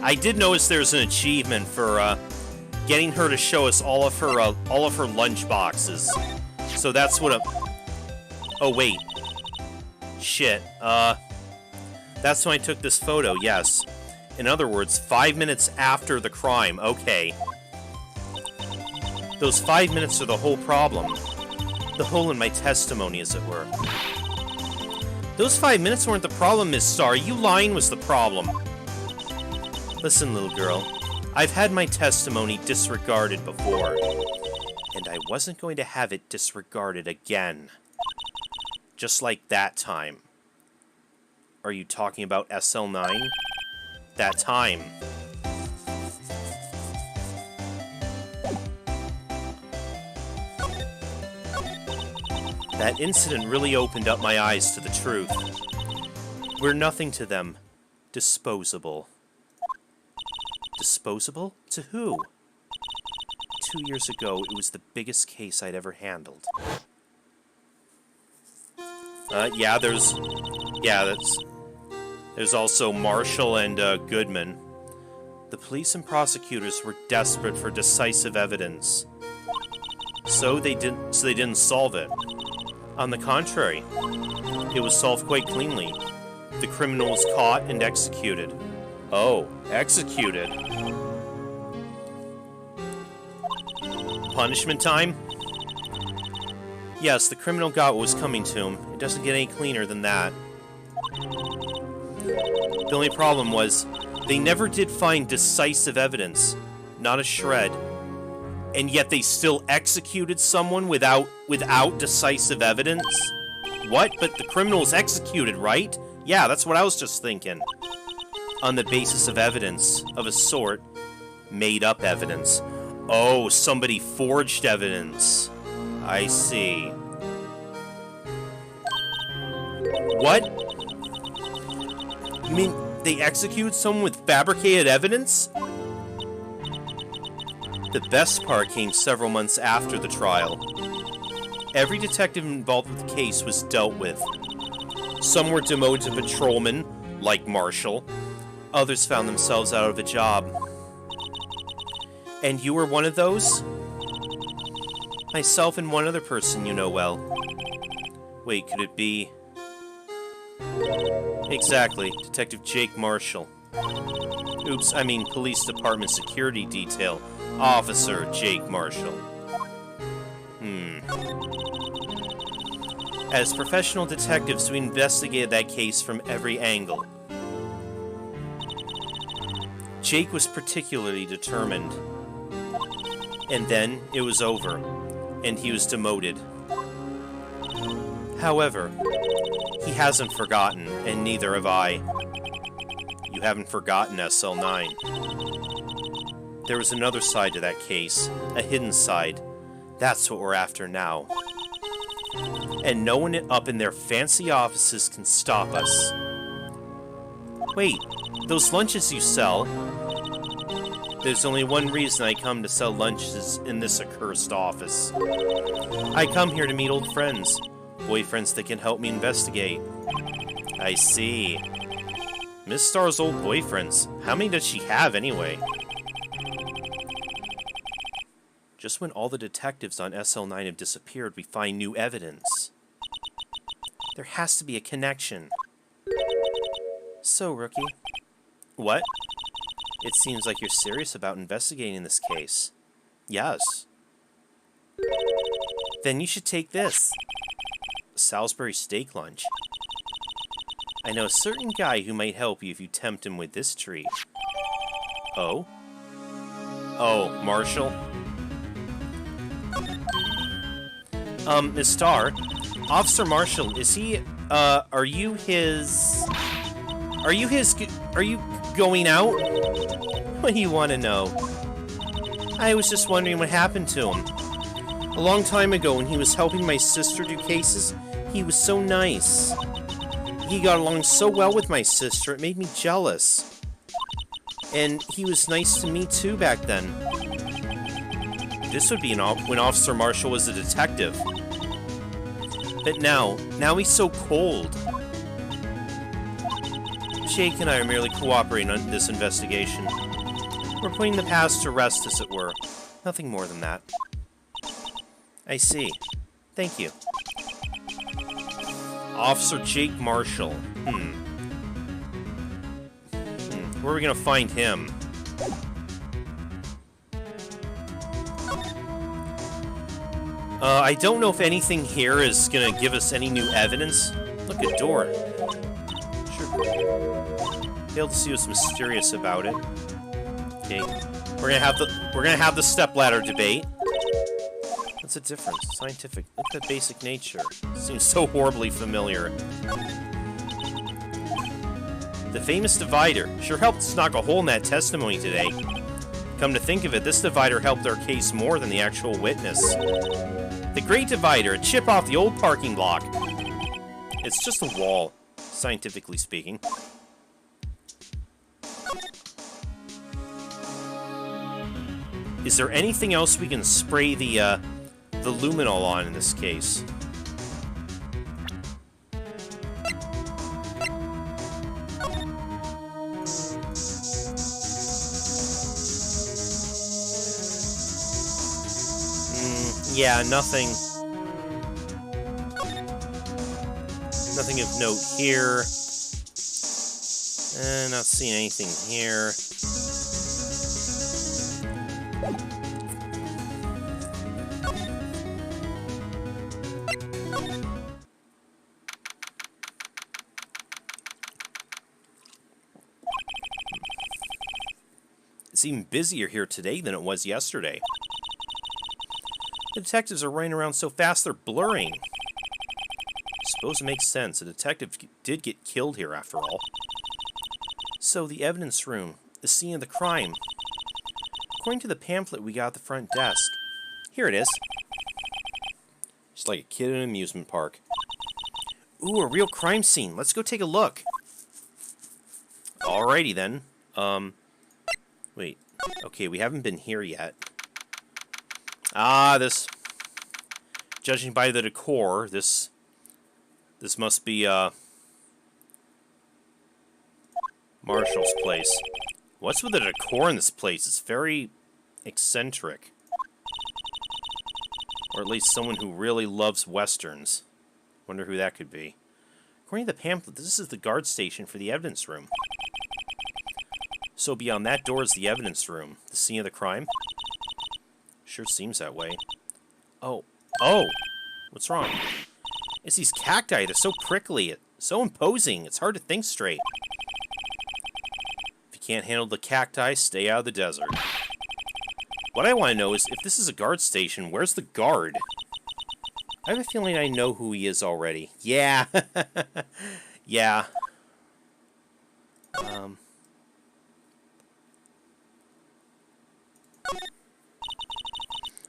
I did notice there's an achievement for, getting her to show us all of her lunch boxes. So that's what oh, wait. Shit, that's when I took this photo, yes. In other words, 5 minutes after the crime. Okay. Those 5 minutes are the whole problem. The hole in my testimony, as it were. Those 5 minutes weren't the problem, Miss Starr. You lying was the problem. Listen, little girl. I've had my testimony disregarded before. And I wasn't going to have it disregarded again. Just like that time. Are you talking about SL9? That time. That incident really opened up my eyes to the truth. We're nothing to them. Disposable. Disposable? To who? 2 years ago, it was the biggest case I'd ever handled. There's also Marshall and, Goodman. The police and prosecutors were desperate for decisive evidence. So they didn't solve it. On the contrary, it was solved quite cleanly. The criminal was caught and executed. Oh, executed. Punishment time? Yes, the criminal got what was coming to him. It doesn't get any cleaner than that. The only problem was, they never did find decisive evidence. Not a shred. And yet they still executed someone without decisive evidence? What? But the criminal was executed, right? Yeah, that's what I was just thinking. On the basis of evidence, of a sort. Made-up evidence. Oh, somebody forged evidence. I see. What? You mean they executed someone with fabricated evidence? The best part came several months after the trial. Every detective involved with the case was dealt with. Some were demoted to patrolmen, like Marshall. Others found themselves out of a job. And you were one of those? Myself and one other person you know well. Wait, could it be... Exactly, Detective Jake Marshall. Oops, I mean Police Department Security Detail, Officer Jake Marshall. As professional detectives, we investigated that case from every angle. Jake was particularly determined. And then, it was over, and he was demoted. However, he hasn't forgotten, and neither have I. You haven't forgotten SL9. There was another side to that case, a hidden side. That's what we're after now. And no one up in their fancy offices can stop us. Wait, those lunches you sell... There's only one reason I come to sell lunches in this accursed office. I come here to meet old friends. Boyfriends that can help me investigate. I see. Miss Star's old boyfriends. How many does she have, anyway? Just when all the detectives on SL9 have disappeared, we find new evidence. There has to be a connection. So, Rookie. What? It seems like you're serious about investigating this case. Yes. Then you should take this. Salisbury steak lunch. I know a certain guy who might help you if you tempt him with this treat. Oh? Oh, Marshall? Miss Starr, Officer Marshall, is he, are you going out? What do you want to know? I was just wondering what happened to him. A long time ago, when he was helping my sister do cases, he was so nice. He got along so well with my sister, it made me jealous. And he was nice to me too back then. This would be when Officer Marshall was a detective. But now he's so cold. Jake and I are merely cooperating on this investigation. We're putting the past to rest, as it were. Nothing more than that. I see. Thank you. Officer Jake Marshall. Where are we gonna find him? I don't know if anything here is gonna give us any new evidence. Look, a door. Sure. Failed to see what's mysterious about it. Okay. We're gonna have the stepladder debate. What's the difference? Scientific. Look at the basic nature. Seems so horribly familiar. The famous divider. Sure helped us knock a hole in that testimony today. Come to think of it, this divider helped our case more than the actual witness. The Great Divider, a chip off the old parking block. It's just a wall, scientifically speaking. Is there anything else we can spray the luminol on in this case? Yeah, nothing. Nothing of note here. Not seeing anything here. It's even busier here today than it was yesterday. The detectives are running around so fast they're blurring. I suppose it makes sense. A detective did get killed here after all. So, the evidence room. The scene of the crime. According to the pamphlet we got at the front desk. Here it is. Just like a kid in an amusement park. Ooh, a real crime scene. Let's go take a look. Alrighty then. Wait. Okay, we haven't been here yet. This... Judging by the decor, this must be, Marshall's place. What's with the decor in this place? It's very eccentric. Or at least someone who really loves westerns. Wonder who that could be. According to the pamphlet, this is the guard station for the evidence room. So beyond that door is the evidence room. The scene of the crime? Sure seems that way. Oh. Oh! What's wrong? It's these cacti. They're so prickly. So imposing. It's hard to think straight. If you can't handle the cacti, stay out of the desert. What I want to know is, if this is a guard station, where's the guard? I have a feeling I know who he is already. Yeah. Yeah.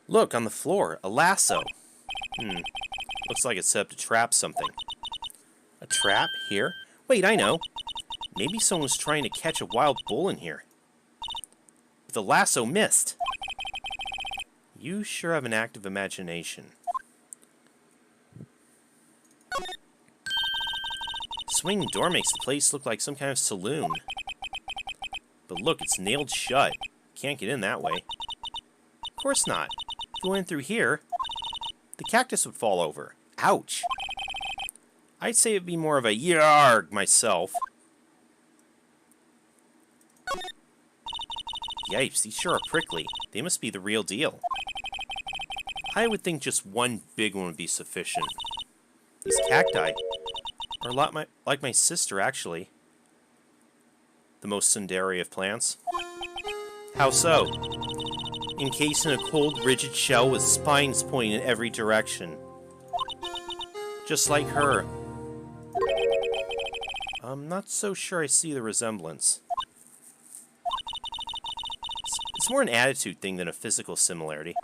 Look, on the floor. A lasso. Looks like it's set up to trap something. A trap? Here? Wait, I know. Maybe someone's trying to catch a wild bull in here. But the lasso missed. You sure have an active imagination. swinging door makes the place look like some kind of saloon. But look, it's nailed shut. Can't get in that way. Of course not. If you went through here, the cactus would fall over. Ouch. I'd say it'd be more of a yarg myself. Yipes, these sure are prickly. They must be the real deal. I would think just one big one would be sufficient. These cacti are a lot like my sister, actually. The most tsundere of plants. How so? Encased in a cold, rigid shell with spines pointing in every direction. Just like her. I'm not so sure I see the resemblance. It's more an attitude thing than a physical similarity.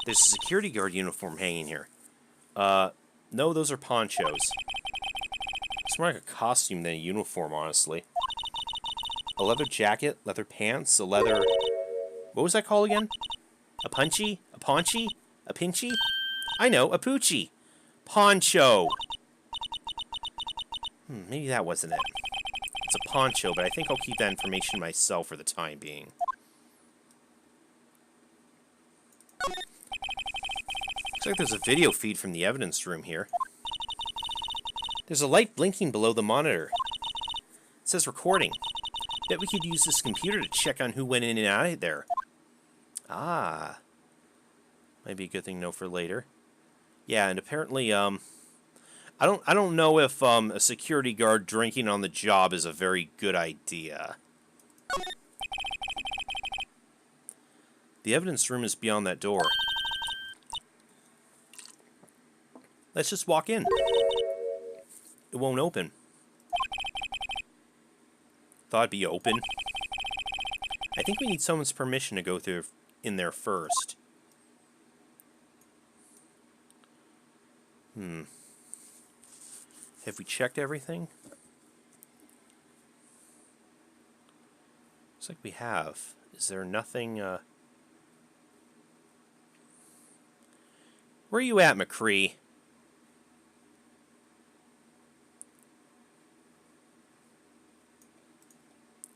There's a security guard uniform hanging here. No, those are ponchos. It's more like a costume than a uniform, honestly. A leather jacket, leather pants, a leather... What was that called again? A punchy? A paunchy? A pinchy? I know, a poochie. Poncho. Maybe that wasn't it. It's a poncho, but I think I'll keep that information myself for the time being. Looks like there's a video feed from the evidence room here. There's a light blinking below the monitor. It says recording. Bet we could use this computer to check on who went in and out of there. Ah. Might be a good thing to know for later. Yeah, and apparently, I don't know if a security guard drinking on the job is a very good idea. The evidence room is beyond that door. Let's just walk in. It won't open. Thought it'd be open. I think we need someone's permission to go through in there first. Have we checked everything? Looks like we have. Is there nothing, Where are you at, McCree?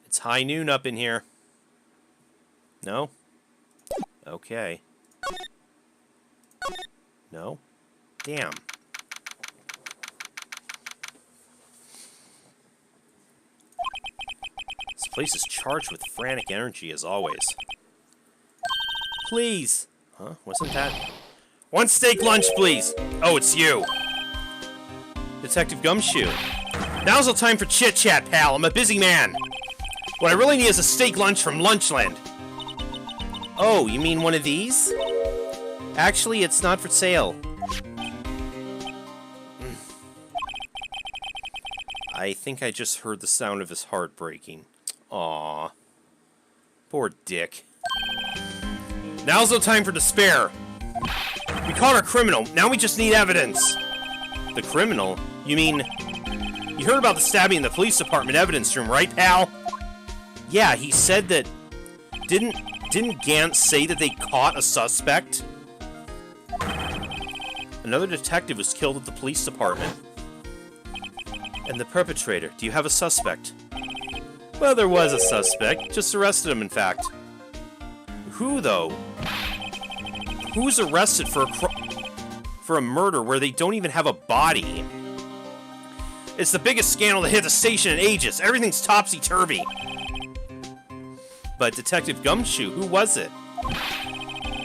It's high noon up in here. No? Okay. No? Damn. This place is charged with frantic energy, as always. Please! Huh? Wasn't that... One steak lunch, please! Oh, it's you! Detective Gumshoe. Now's no time for chit-chat, pal. I'm a busy man. What I really need is a steak lunch from Lunchland. Oh, you mean one of these? Actually, it's not for sale. I think I just heard the sound of his heart breaking. Aww. Poor Dick. Now's no time for despair. We caught our criminal. Now we just need evidence. The criminal? You mean... You heard about the stabbing in the police department evidence room, right, pal? Yeah, he said that... Didn't Gantz say that they caught a suspect? Another detective was killed at the police department. And the perpetrator, do you have a suspect? Well, there was a suspect. Just arrested him, in fact. Who, though? Who's arrested for a murder where they don't even have a body? It's the biggest scandal to hit the station in ages. Everything's topsy-turvy. But Detective Gumshoe, who was it?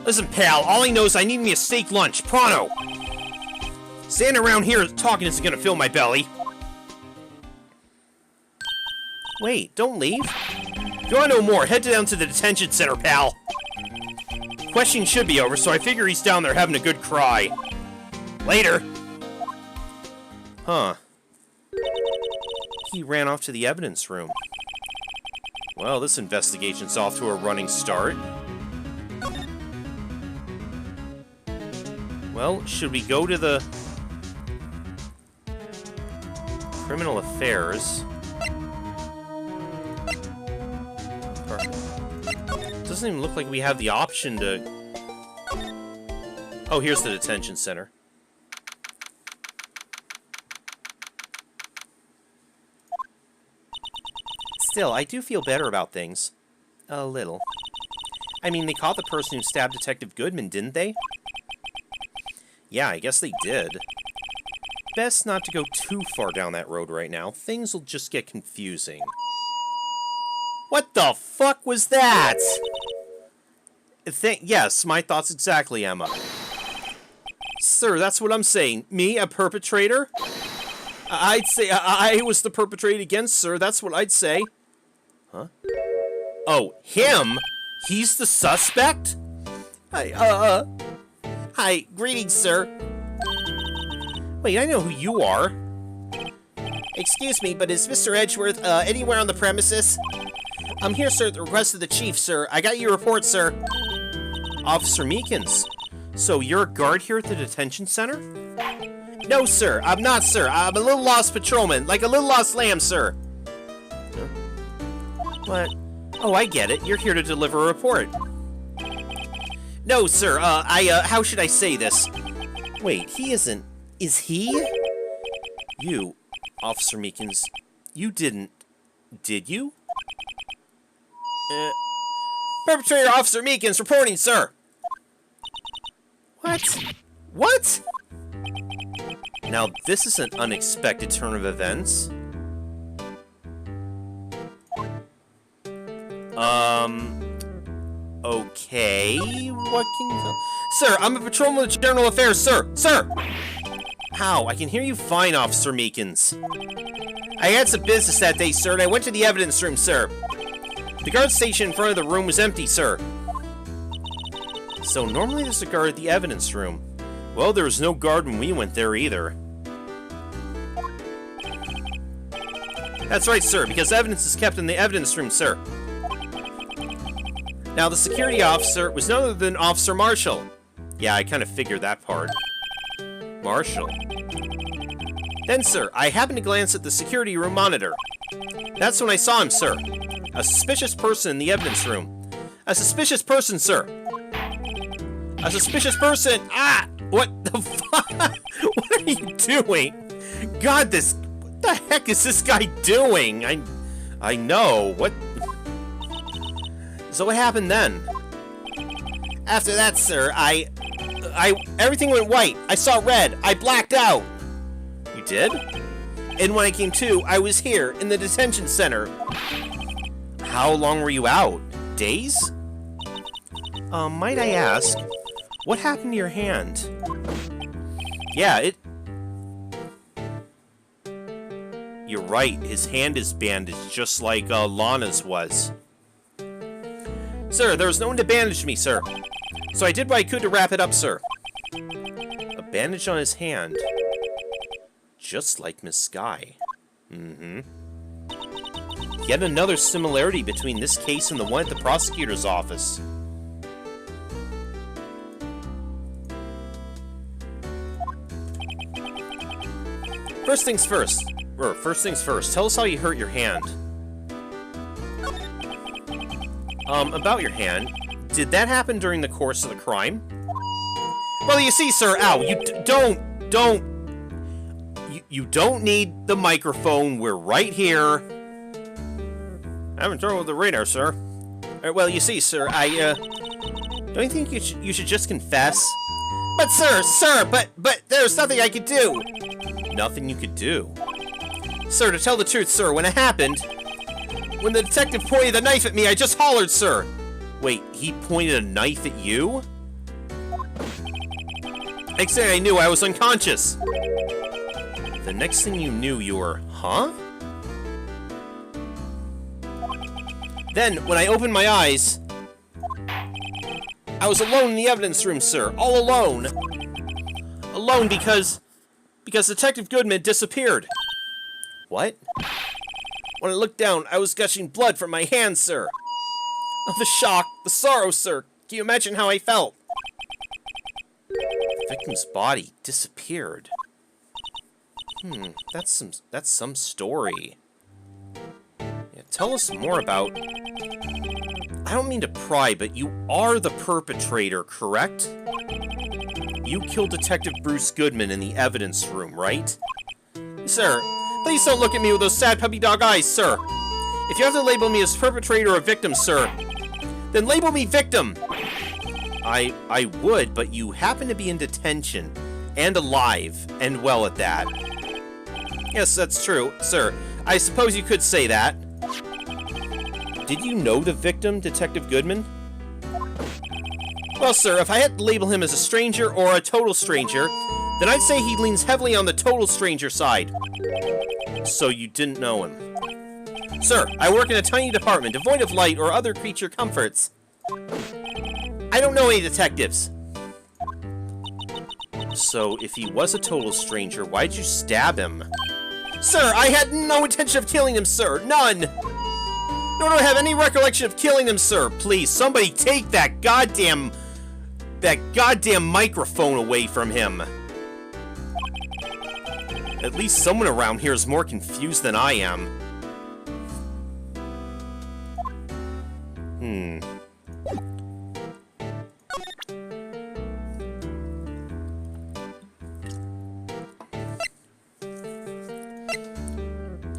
Listen, pal, all I know is I need me a steak lunch. Pronto! Standing around here talking isn't gonna fill my belly. Wait, don't leave. If you want to know more, head down to the detention center, pal. Questioning should be over, so I figure he's down there having a good cry. Later. Huh. He ran off to the evidence room. Well, this investigation's off to a running start. Well, should we go to the... Criminal Affairs? Doesn't even look like we have the option to... Oh, here's the detention center. Still, I do feel better about things. A little. I mean, they caught the person who stabbed Detective Goodman, didn't they? Yeah, I guess they did. Best not to go too far down that road right now. Things will just get confusing. What the fuck was that? Yes, my thoughts exactly, Emma. Sir, that's what I'm saying. Me, a perpetrator? I'd say I was the perpetrator against, sir. That's what I'd say. Huh? Oh, him? He's the suspect? Hi, greetings, sir. Wait, I know who you are. Excuse me, but is Mr. Edgeworth, anywhere on the premises? I'm here, sir, at the request of the chief, sir. I got your report, sir. Officer Meekins. So, you're a guard here at the detention center? No, sir. I'm not, sir. I'm a little lost patrolman. Like a little lost lamb, sir. Huh? What? Oh, I get it. You're here to deliver a report. No, sir. How should I say this? Wait, he isn't... Is he? You, Officer Meekins, you didn't... Did you? Perpetrator Officer Meekins reporting, sir! What? What? Now, this is an unexpected turn of events. Okay, what can you tell? Sir, I'm a patrolman of General Affairs, sir! Sir! How? I can hear you fine, Officer Meekins. I had some business that day, sir, and I went to the evidence room, sir. The guard station in front of the room was empty, sir. So normally there's a guard at the evidence room. Well, there was no guard when we went there either. That's right, sir, because evidence is kept in the evidence room, sir. Now, the security officer was none other than Officer Marshall. Yeah, I kind of figured that part. Marshall. Then, sir, I happened to glance at the security room monitor. That's when I saw him, sir. A suspicious person in the evidence room. A suspicious person, sir. A suspicious person. Ah! What the fuck? What are you doing? God, what the heck is this guy doing? I know. What? So what happened then? After that, sir, everything went white. I saw red. I blacked out. You did? And when I came to, I was here, in the detention center. How long were you out? Days? Might I ask, what happened to your hand? Yeah, You're right, his hand is bandaged, just like Lana's was. Sir, there was no one to bandage me, sir. So I did what I could to wrap it up, sir. A bandage on his hand. Just like Miss Sky. Mm-hmm. Yet another similarity between this case and the one at the prosecutor's office. First things first. Tell us how you hurt your hand. About your hand. Did that happen during the course of the crime? Well, you see, sir, ow, you don't need the microphone. We're right here. I haven't trouble with the radar, sir. Well, you see, sir, don't you think you should just confess? But, sir, but there's nothing I could do. Nothing you could do? Sir, to tell the truth, sir, when it happened, when the detective pointed the knife at me, I just hollered, sir. Wait, he pointed a knife at you? Next thing I knew, I was unconscious. The next thing you knew, you were, huh? Then, when I opened my eyes, I was alone in the evidence room, sir. All alone. Alone because Detective Goodman disappeared. What? When I looked down, I was gushing blood from my hands, sir. Of the shock, the sorrow, sir. Can you imagine how I felt? The victim's body disappeared. That's some story. Yeah, tell us more about... I don't mean to pry, but you are the perpetrator, correct? You killed Detective Bruce Goodman in the evidence room, right? Sir, please don't look at me with those sad puppy dog eyes, sir. If you have to label me as perpetrator or victim, sir, then label me victim! I would, but you happen to be in detention. And alive. And well at that. Yes, that's true, sir. I suppose you could say that. Did you know the victim, Detective Goodman? Well, sir, if I had to label him as a stranger or a total stranger, then I'd say he leans heavily on the total stranger side. So you didn't know him. Sir, I work in a tiny department, devoid of light or other creature comforts. I don't know any detectives. So, if he was a total stranger, why'd you stab him? Sir, I had no intention of killing him, sir. None! Nor do I have any recollection of killing him, sir. Please, somebody take that goddamn microphone away from him. At least someone around here is more confused than I am.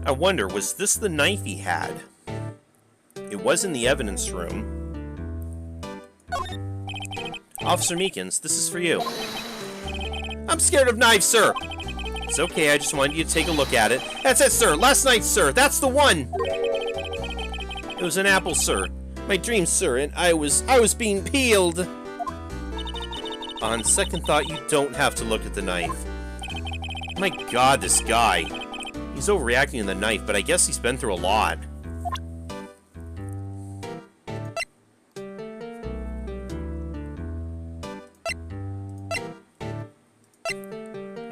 I wonder, was this the knife he had? It was in the evidence room. Officer Meekins, this is for you. I'm scared of knives, sir! It's okay, I just wanted you to take a look at it. That's it, sir! Last night, sir! That's the one! It was an apple, sir. My dream, sir, and I was being peeled! On second thought, you don't have to look at the knife. My god, this guy. He's overreacting to the knife, but I guess he's been through a lot.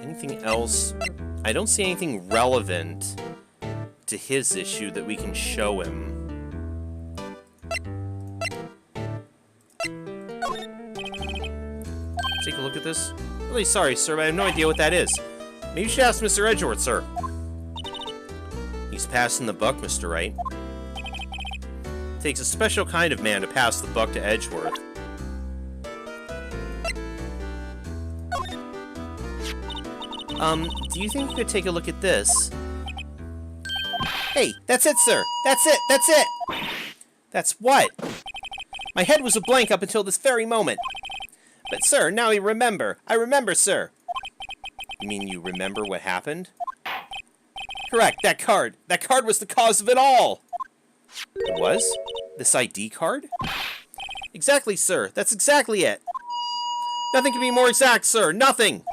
Anything else? I don't see anything relevant to his issue that we can show him. Take a look at this. Really sorry, sir, but I have no idea what that is. Maybe you should ask Mr. Edgeworth, sir. He's passing the buck, Mr. Wright. Takes a special kind of man to pass the buck to Edgeworth. Do you think you could take a look at this? Hey, that's it, sir! That's it! That's it! That's what? My head was a blank up until this very moment. But, sir, now I remember. I remember, sir. You mean you remember what happened? Correct, that card. That card was the cause of it all! It was? This ID card? Exactly, sir. That's exactly it. Nothing can be more exact, sir. Nothing!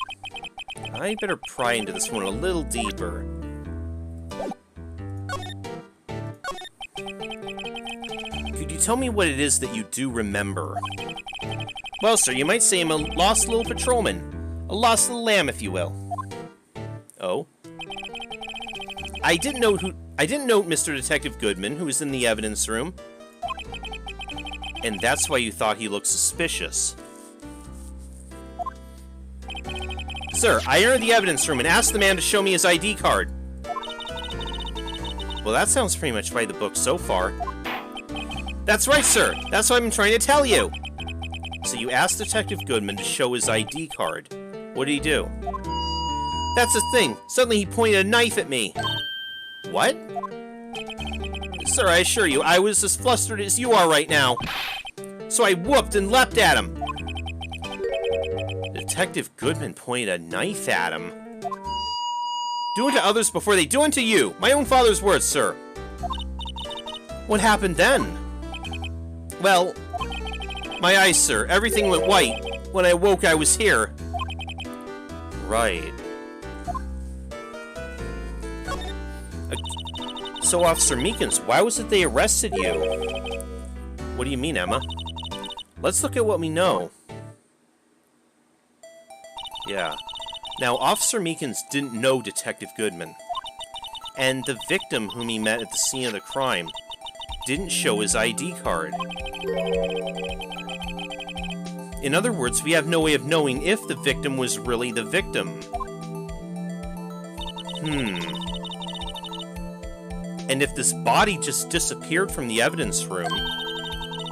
I better pry into this one a little deeper. Could you tell me what it is that you do remember? Well, sir, you might say I'm a lost little patrolman. A lost little lamb, if you will. Oh? I didn't note Mr. Detective Goodman, who was in the evidence room. And that's why you thought he looked suspicious. Sir, I entered the evidence room and asked the man to show me his ID card. Well, that sounds pretty much by the book so far. That's right, sir. That's what I'm trying to tell you. So you asked Detective Goodman to show his ID card. What did he do? That's the thing. Suddenly he pointed a knife at me. What? Sir, I assure you, I was as flustered as you are right now. So I whooped and leapt at him. Detective Goodman pointed a knife at him. Do unto others before they do unto you. My own father's words, sir. What happened then? Well, my eyes, sir. Everything went white. When I woke, I was here. Right. So, Officer Meekins, why was it they arrested you? What do you mean, Emma? Let's look at what we know. Yeah. Now, Officer Meekins didn't know Detective Goodman. And the victim whom he met at the scene of the crime didn't show his ID card. In other words, we have no way of knowing if the victim was really the victim. And if this body just disappeared from the evidence room,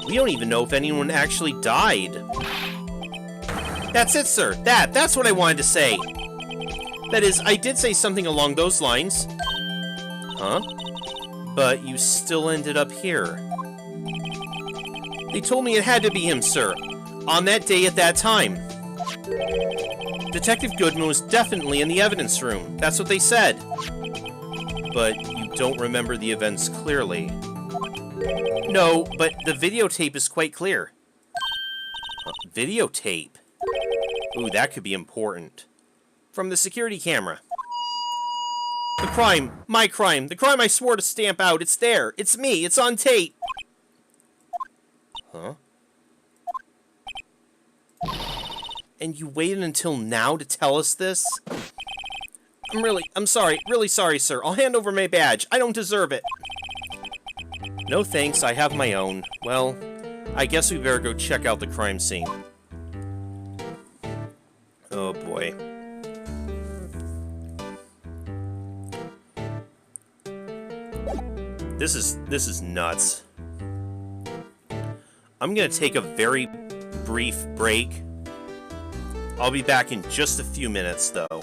we don't even know if anyone actually died. That's it, sir. That's what I wanted to say. That is, I did say something along those lines. Huh? But you still ended up here. They told me it had to be him, sir. On that day at that time. Detective Goodman was definitely in the evidence room. That's what they said. But you don't remember the events clearly. No, but the videotape is quite clear. Videotape? Ooh, that could be important. From the security camera. The crime. My crime. The crime I swore to stamp out. It's there. It's me. It's on tape. Huh? And you waited until now to tell us this? I'm sorry. Really sorry, sir. I'll hand over my badge. I don't deserve it. No thanks. I have my own. Well, I guess we better go check out the crime scene. Oh, boy. This is nuts. I'm gonna take a very brief break. I'll be back in just a few minutes, though.